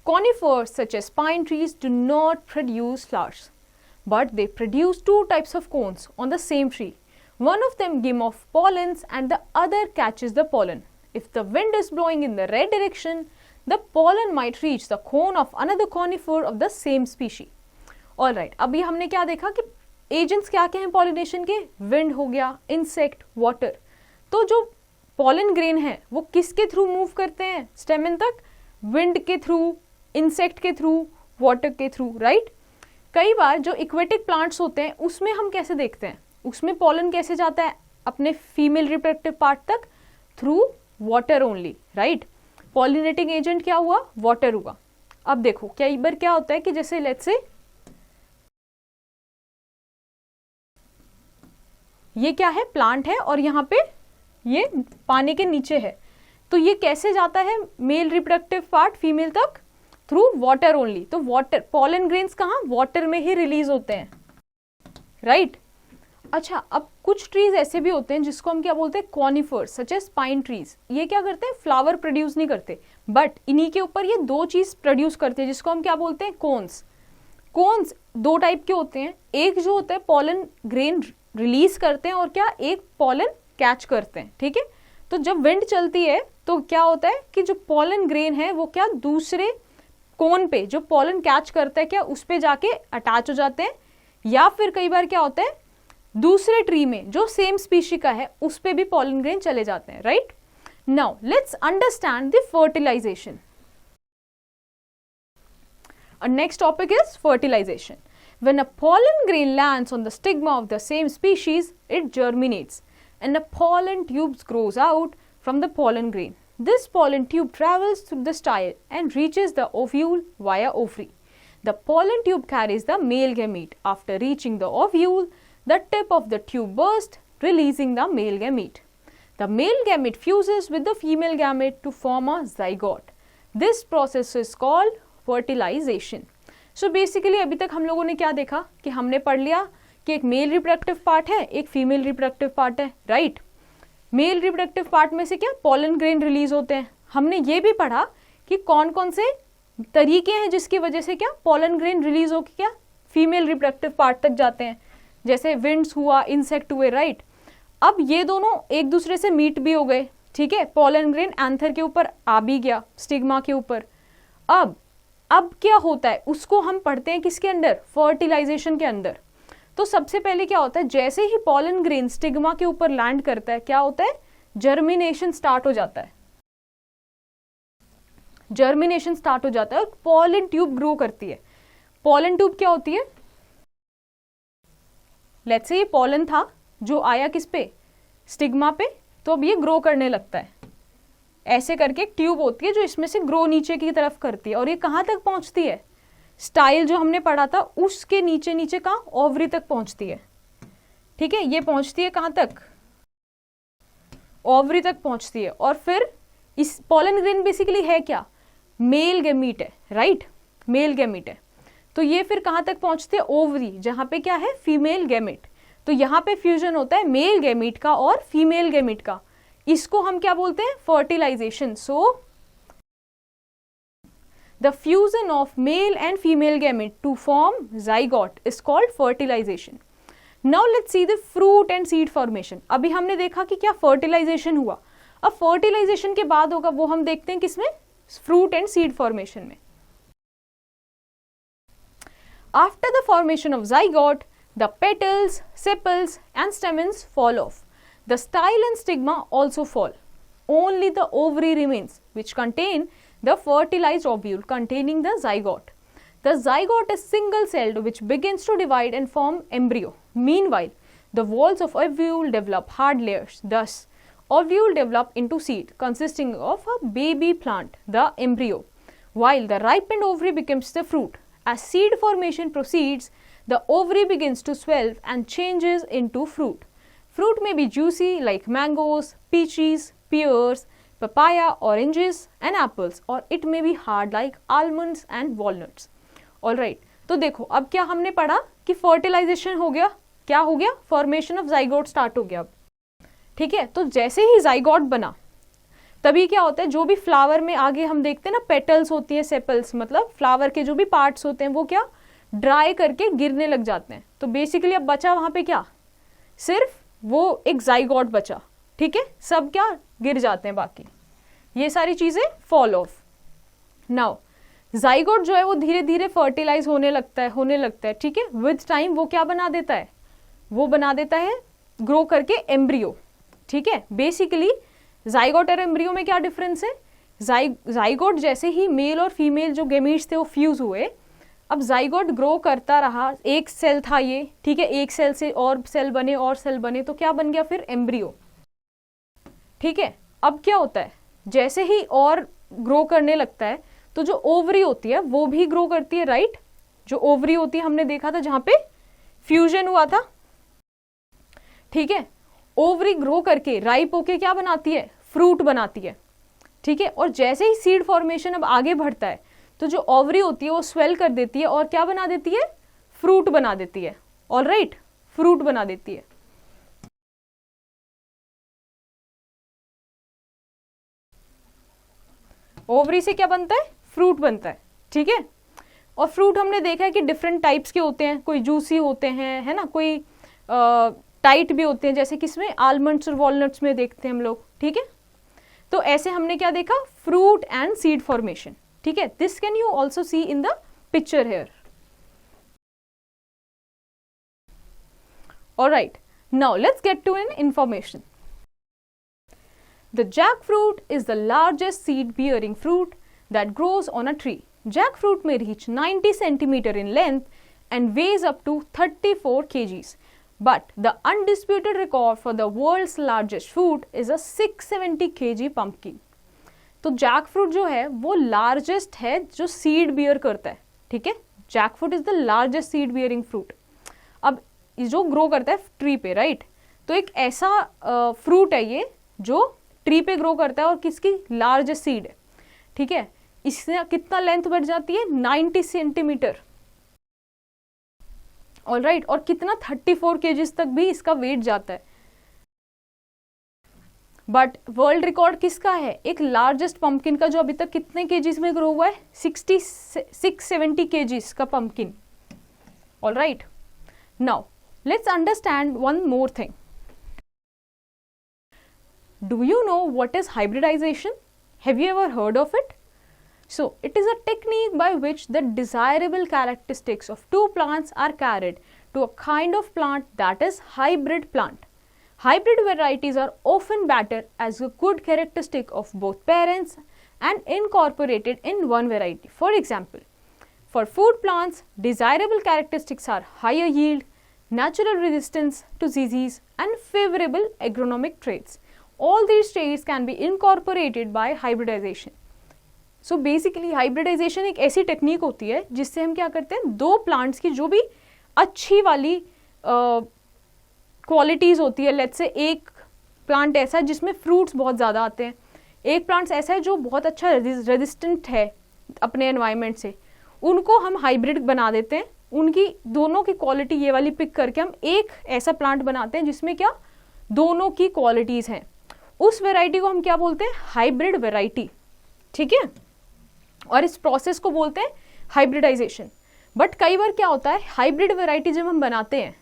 Conifers such as pine trees do not produce flowers, but they produce 2 types of cones on the same tree. One of them gives off pollens and the other catches the pollen. If the wind is blowing in the right direction, the pollen might reach the cone of another conifer of the same species. Alright, अभी हमने क्या देखा कि agents क्या क्या हैं pollination के, wind हो गया, insect, water. तो जो pollen grain है वो किसके थ्रू मूव करते हैं स्टेमन तक, wind के थ्रू, insect के थ्रू, water के थ्रू. राइट. कई बार जो aquatic plants होते हैं उसमें हम कैसे देखते हैं, उसमें पॉलन कैसे जाता है अपने फीमेल रिप्रोडक्टिव पार्ट तक, through water only. Right. Pollinating agent क्या हुआ, वाटर हुआ. अब देखो कई बार क्या होता है कि जैसे लेट्स से ये क्या है, प्लांट है और यहाँ पे ये पानी के नीचे है. तो ये कैसे जाता है मेल रिप्रोडक्टिव पार्ट फीमेल तक, थ्रू वाटर ओनली. तो वाटर, पॉलन ग्रेन्स कहाँ, वाटर में ही रिलीज होते हैं. राइट. अच्छा, अब कुछ ट्रीज ऐसे भी होते हैं जिसको हम क्या बोलते हैं, conifers such as pine trees. ये क्या करते हैं, फ्लावर प्रोड्यूस नहीं करते, बट इन्हीं के ऊपर ये 2 चीज प्रोड्यूस करते हैं जिसको हम क्या बोलते हैं, कोन्स. कोन्स 2 टाइप के होते हैं. एक जो होता है पॉलन ग्रेन रिलीज करते हैं और क्या एक पॉलन कैच करते हैं. ठीक है. तो जब विंड चलती है तो क्या होता है कि जो पॉलन ग्रेन है वो क्या दूसरे कोन पे जो पॉलन कैच करता है क्या उस पे जाके अटैच हो जाते हैं, या फिर कई बार क्या होता है दूसरे ट्री में जो सेम स्पीशी का है उस पे भी पॉलन ग्रेन चले जाते हैं. Right. Now let's understand the fertilization. Our next topic is fertilization. When a pollen grain lands on the stigma of the same species, it germinates and a pollen tube grows out from the pollen grain. This pollen tube travels through the style and reaches the ovule via ovary. The pollen tube carries the male gamete. After reaching the ovule, the tip of the tube bursts, releasing the male gamete. The male gamete fuses with the female gamete to form a zygote. This process is called fertilization. So basically अभी तक हम लोगों ने क्या देखा कि हमने पढ़ लिया कि एक मेल रिप्रोडक्टिव पार्ट है, एक फीमेल रिप्रोडक्टिव पार्ट है. राइट. मेल रिप्रोडक्टिव पार्ट में से क्या पॉलन ग्रेन रिलीज होते हैं. हमने ये भी पढ़ा कि कौन कौन से तरीके हैं जिसकी वजह से क्या पॉलन ग्रेन रिलीज होकर क्या फीमेल रिप्रोडक्टिव पार्ट तक जाते हैं, जैसे विंड्स हुआ, इंसेक्ट हुए. राइट. अब ये दोनों एक दूसरे से मीट भी हो गए. ठीक है. पॉलन ग्रेन एंथर के ऊपर आ भी गया, स्टिग्मा के ऊपर. अब अब क्या होता है उसको हम पढ़ते हैं किसके अंडर, फर्टिलाइजेशन के अंदर। तो सबसे पहले क्या होता है, जैसे ही पॉलन ग्रेन स्टिग्मा के ऊपर लैंड करता है क्या होता है, जर्मिनेशन स्टार्ट हो जाता है, जर्मिनेशन स्टार्ट हो जाता है और पॉलन ट्यूब ग्रो करती है। पॉलन ट्यूब क्या होती है, लेट्स से ये पॉलन था जो आया किस पे, स्टिग्मा पे, तो अब ये ग्रो करने लगता है। ऐसे करके एक ट्यूब होती है जो इसमें से ग्रो नीचे की तरफ करती है और ये कहाँ तक पहुंचती है, स्टाइल जो हमने पढ़ा था उसके नीचे नीचे कहाँ, ओवरी तक पहुंचती है। ठीक है, ये पहुंचती है कहाँ तक, ओवरी तक पहुंचती है। और फिर इस पॉलन ग्रेन बेसिकली है क्या, मेल गैमीट है, राइट, मेल गैमीट है। तो ये फिर कहाँ तक पहुंचते हैं, ओवरी, जहाँ पे क्या है, फीमेल गैमीट। तो यहाँ पे फ्यूजन होता है मेल गैमीट का और फीमेल गैमीट का, इसको हम क्या बोलते हैं, fertilization. So the fusion of male and female gamete to form zygote is called fertilization. Now let's see the fruit and seed formation. अभी हमने देखा कि क्या फर्टिलाइजेशन हुआ, अब फर्टिलाइजेशन के बाद होगा वो हम देखते हैं किसमें, फ्रूट एंड सीड फॉर्मेशन में। After the formation of zygote, the petals, sepals and stamens fall off. The style and stigma also fall. Only the ovary remains, which contain the fertilized ovule containing the zygote. The zygote is single-celled, which begins to divide and form embryo. Meanwhile, the walls of ovule develop hard layers. Thus, ovule develop into seed consisting of a baby plant, the embryo, while the ripened ovary becomes the fruit. As seed formation proceeds, the ovary begins to swell and changes into fruit. Fruit may be juicy like mangoes, peaches, pears, papaya, oranges and apples, or it may be hard like almonds and walnuts. Alright, तो देखो अब क्या हमने पढ़ा कि फर्टिलाइजेशन हो गया, क्या हो गया, फॉर्मेशन ऑफ जाइगोट स्टार्ट हो गया अब। ठीक है, तो जैसे ही जाइगोट बना तभी क्या होता है, जो भी फ्लावर में आगे हम देखते हैं ना पेटल्स होती है, सेपल्स मतलब फ्लावर के जो भी पार्ट्स होते हैं वो क्या ड्राई करके गिरने लग जाते हैं। तो बेसिकली अब बचा वहां पे क्या, सिर्फ वो एक जाइगोट बचा। ठीक है, सब क्या गिर जाते हैं, बाकी ये सारी चीजें फॉल ऑफ। नाउ जाइगोट जो है वो धीरे धीरे फर्टिलाइज होने लगता है। ठीक है, विद टाइम वो क्या बना देता है, वो बना देता है ग्रो करके एम्ब्रियो। ठीक है, बेसिकली जाइगोट और एम्ब्रियो में क्या डिफरेंस है, जाइगोट जैसे ही मेल और फीमेल जो गेमीट्स थे वो फ्यूज हुए, अब जाइगोट ग्रो करता रहा, एक सेल था ये, ठीक है, एक सेल से और सेल बने और सेल बने, तो क्या बन गया फिर एम्ब्रियो। ठीक है, अब क्या होता है, जैसे ही और ग्रो करने लगता है तो जो ओवरी होती है वो भी ग्रो करती है, राइट। जो ओवरी होती है हमने देखा था जहां पे फ्यूजन हुआ था। ठीक है, ओवरी ग्रो करके राइप होके क्या बनाती है, फ्रूट बनाती है। ठीक है, और जैसे ही सीड फॉर्मेशन अब आगे बढ़ता है तो जो ओवरी होती है वो स्वेल कर देती है और क्या बना देती है, फ्रूट बना देती है। ऑलराइट, फ्रूट बना देती है। ओवरी से क्या बनता है, फ्रूट बनता है। ठीक है, और फ्रूट हमने देखा है कि डिफरेंट टाइप्स के होते हैं, कोई जूसी होते हैं, है ना, कोई टाइट भी होते हैं, जैसे किसमें आलमंड्स और वॉलनट्स में देखते हैं हम लोग। ठीक है, तो ऐसे हमने क्या देखा, फ्रूट एंड सीड फॉर्मेशन। ठीक है, this can you also see in the picture here. Alright, now let's get to an information. The jackfruit is the largest seed-bearing fruit that grows on a tree. Jackfruit may reach 90 centimeter in length and weighs up to 34 kgs. But the undisputed record for the world's largest fruit is a 670 kg pumpkin. तो जैकफ्रूट जो है वो लार्जेस्ट है जो सीड बियर करता है। ठीक है, jackfruit is the largest seed bearing fruit. अब जो ग्रो करता है ट्री पे, राइट, तो एक ऐसा फ्रूट है ये जो ट्री पे ग्रो करता है और किसकी लार्जेस्ट सीड है। ठीक है, इससे कितना लेंथ बढ़ जाती है, 90 सेंटीमीटर। ऑलराइट, और कितना 34 केजीज तक भी इसका वेट जाता है। बट वर्ल्ड रिकॉर्ड किसका है, एक लार्जेस्ट पंपकिन का जो अभी तक कितने केजीज में ग्रो हुआ है, 670 केजीज का pumpkin. Alright, now let's understand one more thing. Do you know what is hybridization? Have you ever heard of it? So it is a technique by which the desirable characteristics of two plants are carried to a kind of plant that is hybrid plant. Hybrid varieties are often better as a good characteristic of both parents and incorporated in one variety. For example, for food plants, desirable characteristics are higher yield, natural resistance to disease and favorable agronomic traits. All these traits can be incorporated by hybridization. So basically hybridization एक ऐसी टेक्निक होती है जिससे हम क्या करते हैं, दो प्लांट्स की जो भी अच्छी वाली क्वालिटीज़ होती है, लेट्स से एक प्लांट ऐसा है जिसमें फ्रूट्स बहुत ज़्यादा आते हैं, एक प्लांट ऐसा है जो बहुत अच्छा रेजिस्टेंट है अपने एनवायरनमेंट से, उनको हम हाइब्रिड बना देते हैं. उनकी दोनों की क्वालिटी ये वाली पिक करके हम एक ऐसा प्लांट बनाते हैं जिसमें क्या दोनों की क्वालिटीज़ हैं. उस वैरायटी को हम क्या बोलते हैं, हाइब्रिड वैरायटी. ठीक है, और इस प्रोसेस को बोलते हैं हाइब्रिडाइजेशन. बट कई बार क्या होता है, हाइब्रिड वैरायटी जब हम बनाते हैं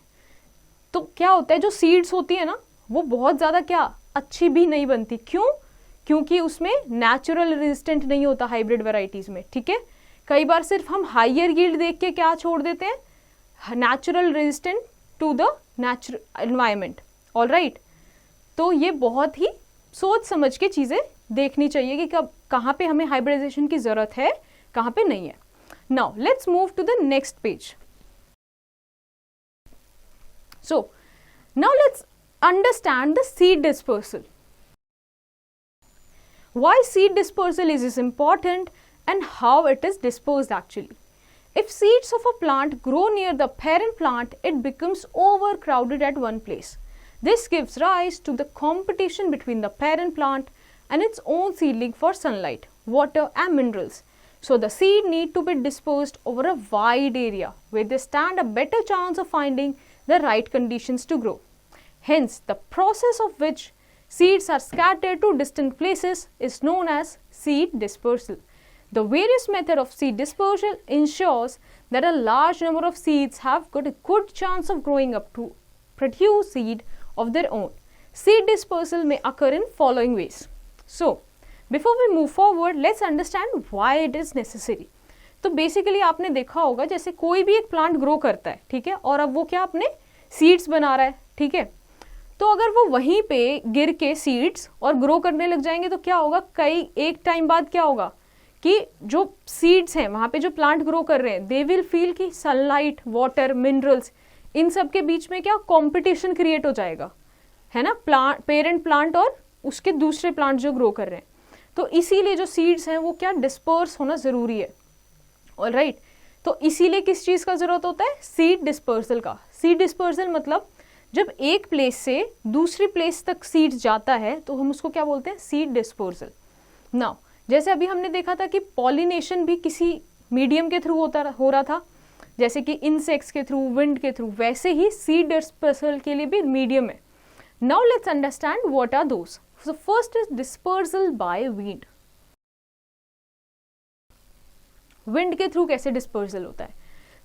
तो क्या होता है, जो सीड्स होती है ना वो बहुत ज़्यादा क्या अच्छी भी नहीं बनती. क्यों? क्योंकि उसमें नेचुरल रेजिस्टेंट नहीं होता हाइब्रिड वैरायटीज़ में. ठीक है, कई बार सिर्फ हम हायर यील्ड देख के क्या छोड़ देते हैं, natural resistant to the natural environment. All right, तो ये बहुत ही सोच समझ के चीज़ें देखनी चाहिए कि कब कहाँ पे हमें हाइब्रिडाइजेशन की ज़रूरत है, कहाँ पे नहीं है. Now let's move to the next page. So, now let's understand the seed dispersal. Why seed dispersal is important and how it is dispersed actually. If seeds of a plant grow near the parent plant, it becomes overcrowded at one place. This gives rise to the competition between the parent plant and its own seedling for sunlight, water and minerals. So the seed need to be dispersed over a wide area where they stand a better chance of finding the right conditions to grow. Hence, the process of which seeds are scattered to distant places is known as seed dispersal. The various method of seed dispersal ensures that a large number of seeds have got a good chance of growing up to produce seed of their own. Seed dispersal may occur in following ways. So, before we move forward, let's understand why it is necessary. तो बेसिकली आपने देखा होगा जैसे कोई भी एक प्लांट ग्रो करता है, ठीक है, और अब वो क्या अपने सीड्स बना रहा है. ठीक है, तो अगर वो वहीं पे गिर के सीड्स और ग्रो करने लग जाएंगे तो क्या होगा, कई एक टाइम बाद क्या होगा कि जो सीड्स हैं वहाँ पे जो प्लांट ग्रो कर रहे हैं, दे विल फील कि सनलाइट, वाटर, मिनरल्स, इन सब के बीच में क्या कंपटीशन क्रिएट हो जाएगा, है ना, प्लांट, पेरेंट प्लांट और उसके दूसरे प्लांट जो ग्रो कर रहे हैं. तो इसीलिए जो सीड्स हैं वो क्या डिस्पर्स होना ज़रूरी है. ऑल राइट, तो इसीलिए किस चीज़ का ज़रूरत होता है, सीड डिस्पर्सल का. सीड डिस्पर्सल मतलब जब एक प्लेस से दूसरी प्लेस तक सीड्स जाता है तो हम उसको क्या बोलते हैं, सीड डिस्पर्सल. नाउ जैसे अभी हमने देखा था कि पॉलिनेशन भी किसी मीडियम के थ्रू हो रहा था, जैसे कि इंसेक्ट्स के थ्रू, विंड के थ्रू, वैसे ही सीड डिस्पर्सल के लिए भी मीडियम है. Now let's understand what are those. So first is dispersal by wind. Wind के थ्रू कैसे डिस्पर्सल होता है.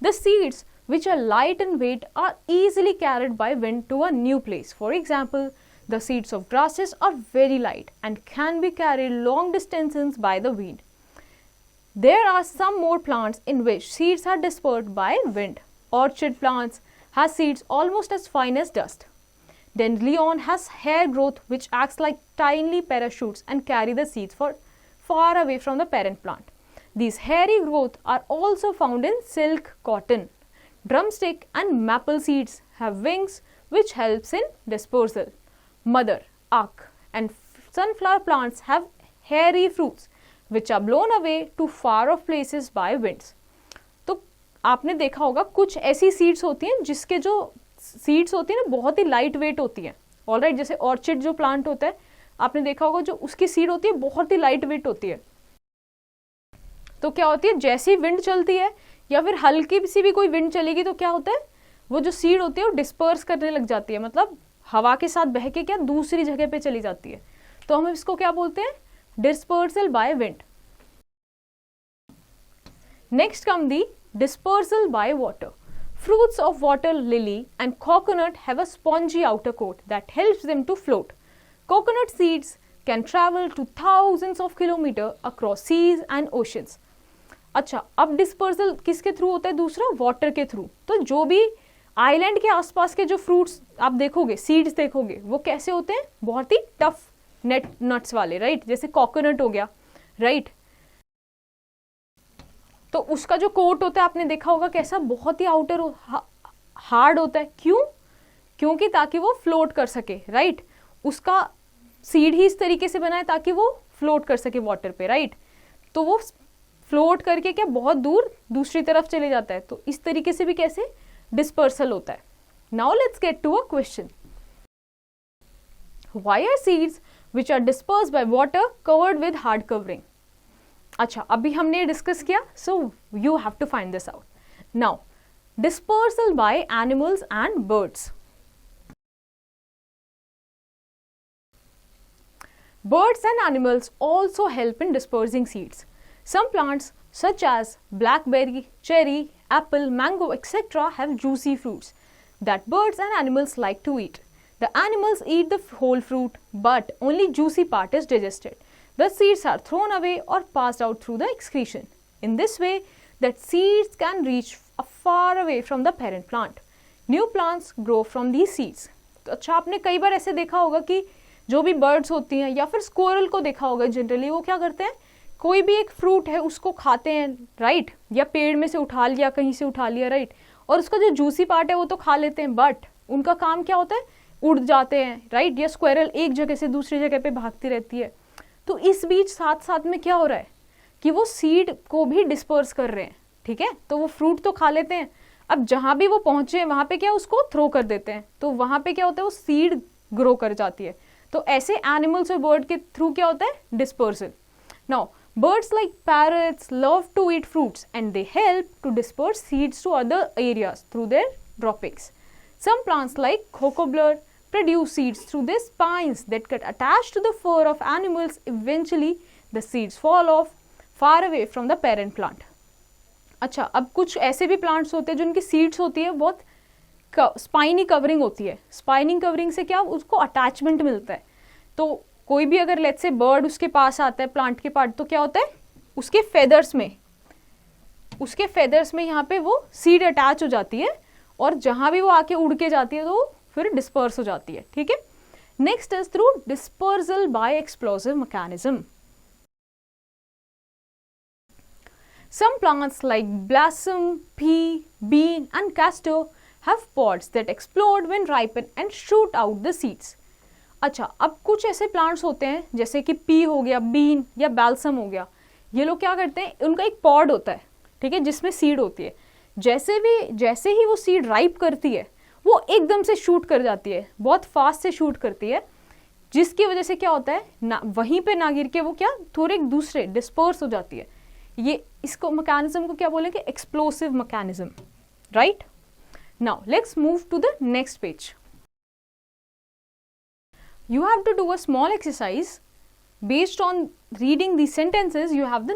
The seeds which are light in weight are easily carried by wind to a new place. For example, the seeds of grasses are very light and can be carried long distances by the wind. There are some more plants in which seeds are dispersed by wind. Orchid plants has seeds almost as fine as dust. Dandelion has hair growth which acts like tiny parachutes and carry the seeds far away from the parent plant. These hairy growths are also found in silk, cotton. Drumstick and maple seeds have wings which helps in dispersal. Mother, ack and sunflower plants have hairy fruits which are blown away to far off places by winds. तो आपने देखा होगा कुछ ऐसी सीड्स होती हैं जिसके जो सीड्स होती हैं ना बहुत ही लाइट वेट होती हैं. ऑलराइट, जैसे ऑर्चिड जो प्लांट होता है आपने देखा होगा जो उसकी सीड होती है बहुत ही लाइट वेट होती है. तो क्या होती है, जैसी विंड चलती है या फिर हल्की सी भी कोई विंड चलेगी तो क्या होता है, वो जो सीड होती है वो डिस्पर्स करने लग जाती है, मतलब हवा के साथ बह के क्या दूसरी जगह पे चली जाती है. तो हम इसको क्या बोलते हैं, dispersal by wind. Next come the dispersal by water. Fruits of water lily and coconut have a spongy outer coat that helps them to float. Coconut seeds can travel to thousands of kilometers across seas and oceans. अच्छा, अब डिस्पर्सल किसके थ्रू होता है? दूसरा, वाटर के थ्रू. तो जो भी आइलैंड के आसपास के जो फ्रूट्स आप देखोगे, सीड्स देखोगे, वो कैसे होते हैं? बहुत ही टफ नट्स वाले, राइट? जैसे कोकोनट हो गया, राइट? तो उसका जो कोट होता है आपने देखा होगा कैसा, बहुत ही आउटर हार्ड होता है. क्यों? क्योंकि ताकि वो फ्लोट कर सके, राइट? उसका सीड ही इस तरीके से बना है ताकि वो फ्लोट कर सके वाटर पे, राइट? तो वो फ्लोट करके क्या बहुत दूर दूसरी तरफ चले जाता है. तो इस तरीके से भी कैसे डिस्पर्सल होता है. Now let's get to a question. Why are seeds which are dispersed by water covered with hard covering? अच्छा, अभी हमने डिस्कस किया, so you have to find this out. Now, dispersal by animals and birds. Birds and animals also help in dispersing seeds. Some plants such as blackberry, cherry, apple, mango, etc. have juicy fruits that birds and animals like to eat. The animals eat the whole fruit, but only juicy part is digested. The seeds are thrown away or passed out through the excretion. In this way, the seeds can reach far away from the parent plant. New plants grow from these seeds. तो अच्छा, आपने कई बार ऐसे देखा होगा कि जो भी बर्ड्स होती हैं या फिर स्क्वारल को देखा होगा, जनरली वो क्या करते हैं, कोई भी एक फ्रूट है उसको खाते हैं, राइट? या पेड़ में से उठा लिया, कहीं से उठा लिया, राइट? और उसका जो जूसी पार्ट है वो तो खा लेते हैं, बट उनका काम क्या होता है? उड़ जाते हैं, राइट? या स्क्वायरल एक जगह से दूसरी जगह पे भागती रहती है. तो इस बीच साथ साथ में क्या हो रहा है कि वो सीड को भी डिस्पर्स कर रहे हैं, ठीक है? तो वो फ्रूट तो खा लेते हैं, अब जहां भी वो पहुंचे वहां पे क्या उसको थ्रो कर देते हैं. तो वहां पे क्या होता है, वो सीड ग्रो कर जाती है. तो ऐसे एनिमल्स और बर्ड के थ्रू क्या होता है? Dispersal. Now birds like parrots love to eat fruits and they help to disperse seeds to other areas through their droppings. Some plants like cocoblur produce seeds through their spines that get attached to the fur of animals. Eventually, the seeds fall off far away from the parent plant. अच्छा, अब कुछ ऐसे भी प्लांट्स होते हैं जिनकी सीड्स होती है बहुत स्पाइनी कवरिंग होती है. स्पाइनिंग कवरिंग से क्या उसको अटैचमेंट मिलता है. तो कोई भी अगर लेट्स से बर्ड उसके पास आता है प्लांट के पार्ट, तो क्या होता है उसके फेदर्स में यहाँ पे वो सीड अटैच हो जाती है और जहां भी वो आके उड़ के जाती है तो फिर डिस्पर्स हो जाती है, ठीक है? Next is through dispersal by explosive mechanism. Some plants like blossom, pea, bean and castor have pods that explode when ripen and shoot out the seeds. अच्छा, अब कुछ ऐसे प्लांट्स होते हैं जैसे कि पी हो गया, बीन या बैल्सम हो गया, ये लोग क्या करते हैं, उनका एक पॉड होता है, ठीक है, जिसमें सीड होती है. जैसे ही वो सीड राइप करती है वो एकदम से शूट कर जाती है, बहुत फास्ट से शूट करती है, जिसकी वजह से क्या होता है ना, वहीं पे ना गिर के वो क्या थोड़े एक दूसरे डिस्पर्स हो जाती है. ये इसको मैकेनिज्म को क्या बोलेंगे? Explosive mechanism, right? Now let's move to the next page. You have to do a small exercise based on reading these sentences. You have to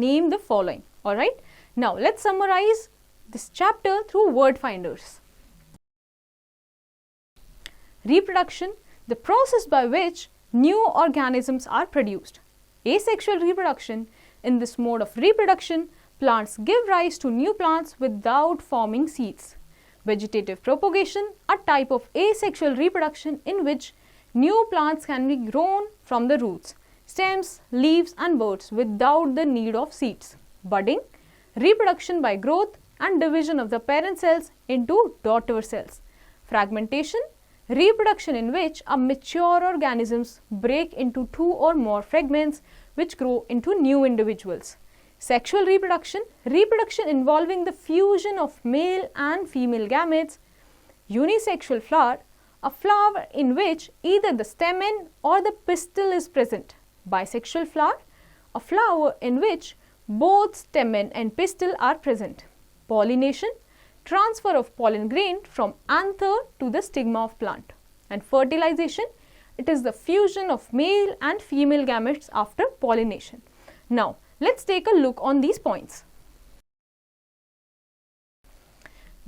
name the following. All right. Now let's summarize this chapter through word finders. Reproduction, the process by which new organisms are produced. Asexual reproduction. In this mode of reproduction, plants give rise to new plants without forming seeds. Vegetative propagation, a type of asexual reproduction in which new plants can be grown from the roots, stems, leaves and buds without the need of seeds. Budding, reproduction by growth and division of the parent cells into daughter cells. Fragmentation, reproduction in which a mature organisms break into two or more fragments which grow into new individuals. Sexual reproduction, reproduction involving the fusion of male and female gametes. Unisexual flower, a flower in which either the stamen or the pistil is present. Bisexual flower, a flower in which both stamen and pistil are present. Pollination, transfer of pollen grain from anther to the stigma of plant. And fertilization, it is the fusion of male and female gametes after pollination. Now, let's take a look on these points.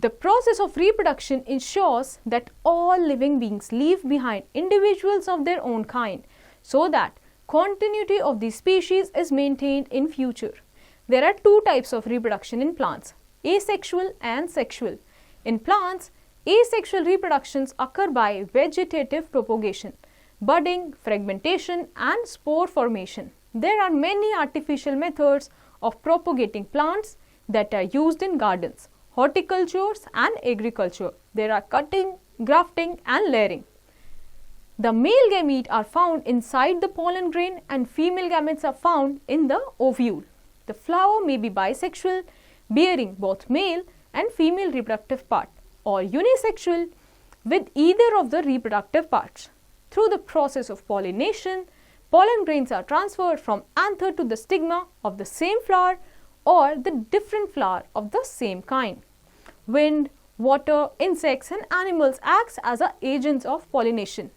The process of reproduction ensures that all living beings leave behind individuals of their own kind so that continuity of the species is maintained in future. There are two types of reproduction in plants, asexual and sexual. In plants, asexual reproductions occur by vegetative propagation, budding, fragmentation and spore formation. There are many artificial methods of propagating plants that are used in gardens, horticulture and agriculture. There are cutting, grafting and layering. The male gamete are found inside the pollen grain and female gametes are found in the ovule. The flower may be bisexual, bearing both male and female reproductive part, or unisexual with either of the reproductive parts. Through the process of pollination, pollen grains are transferred from anther to the stigma of the same flower or the different flower of the same kind. Wind, water, insects and animals act as agents of pollination.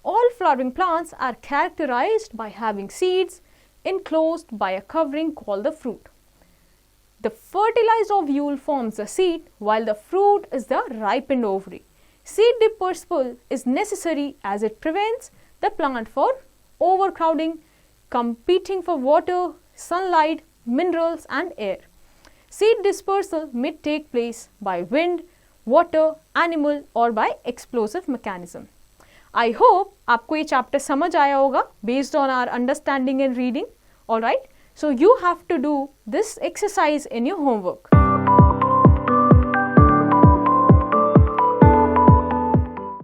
All flowering plants are characterized by having seeds enclosed by a covering called the fruit. The fertilized ovule forms the seed while the fruit is the ripened ovary. Seed dispersal is necessary as it prevents the plant from overcrowding, competing for water, sunlight, minerals and air. Seed dispersal may take place by wind, water, animal or by explosive mechanism. I hope आपको ये chapter समझ आया होगा based on our understanding and reading. Alright, so you have to do this exercise in your homework.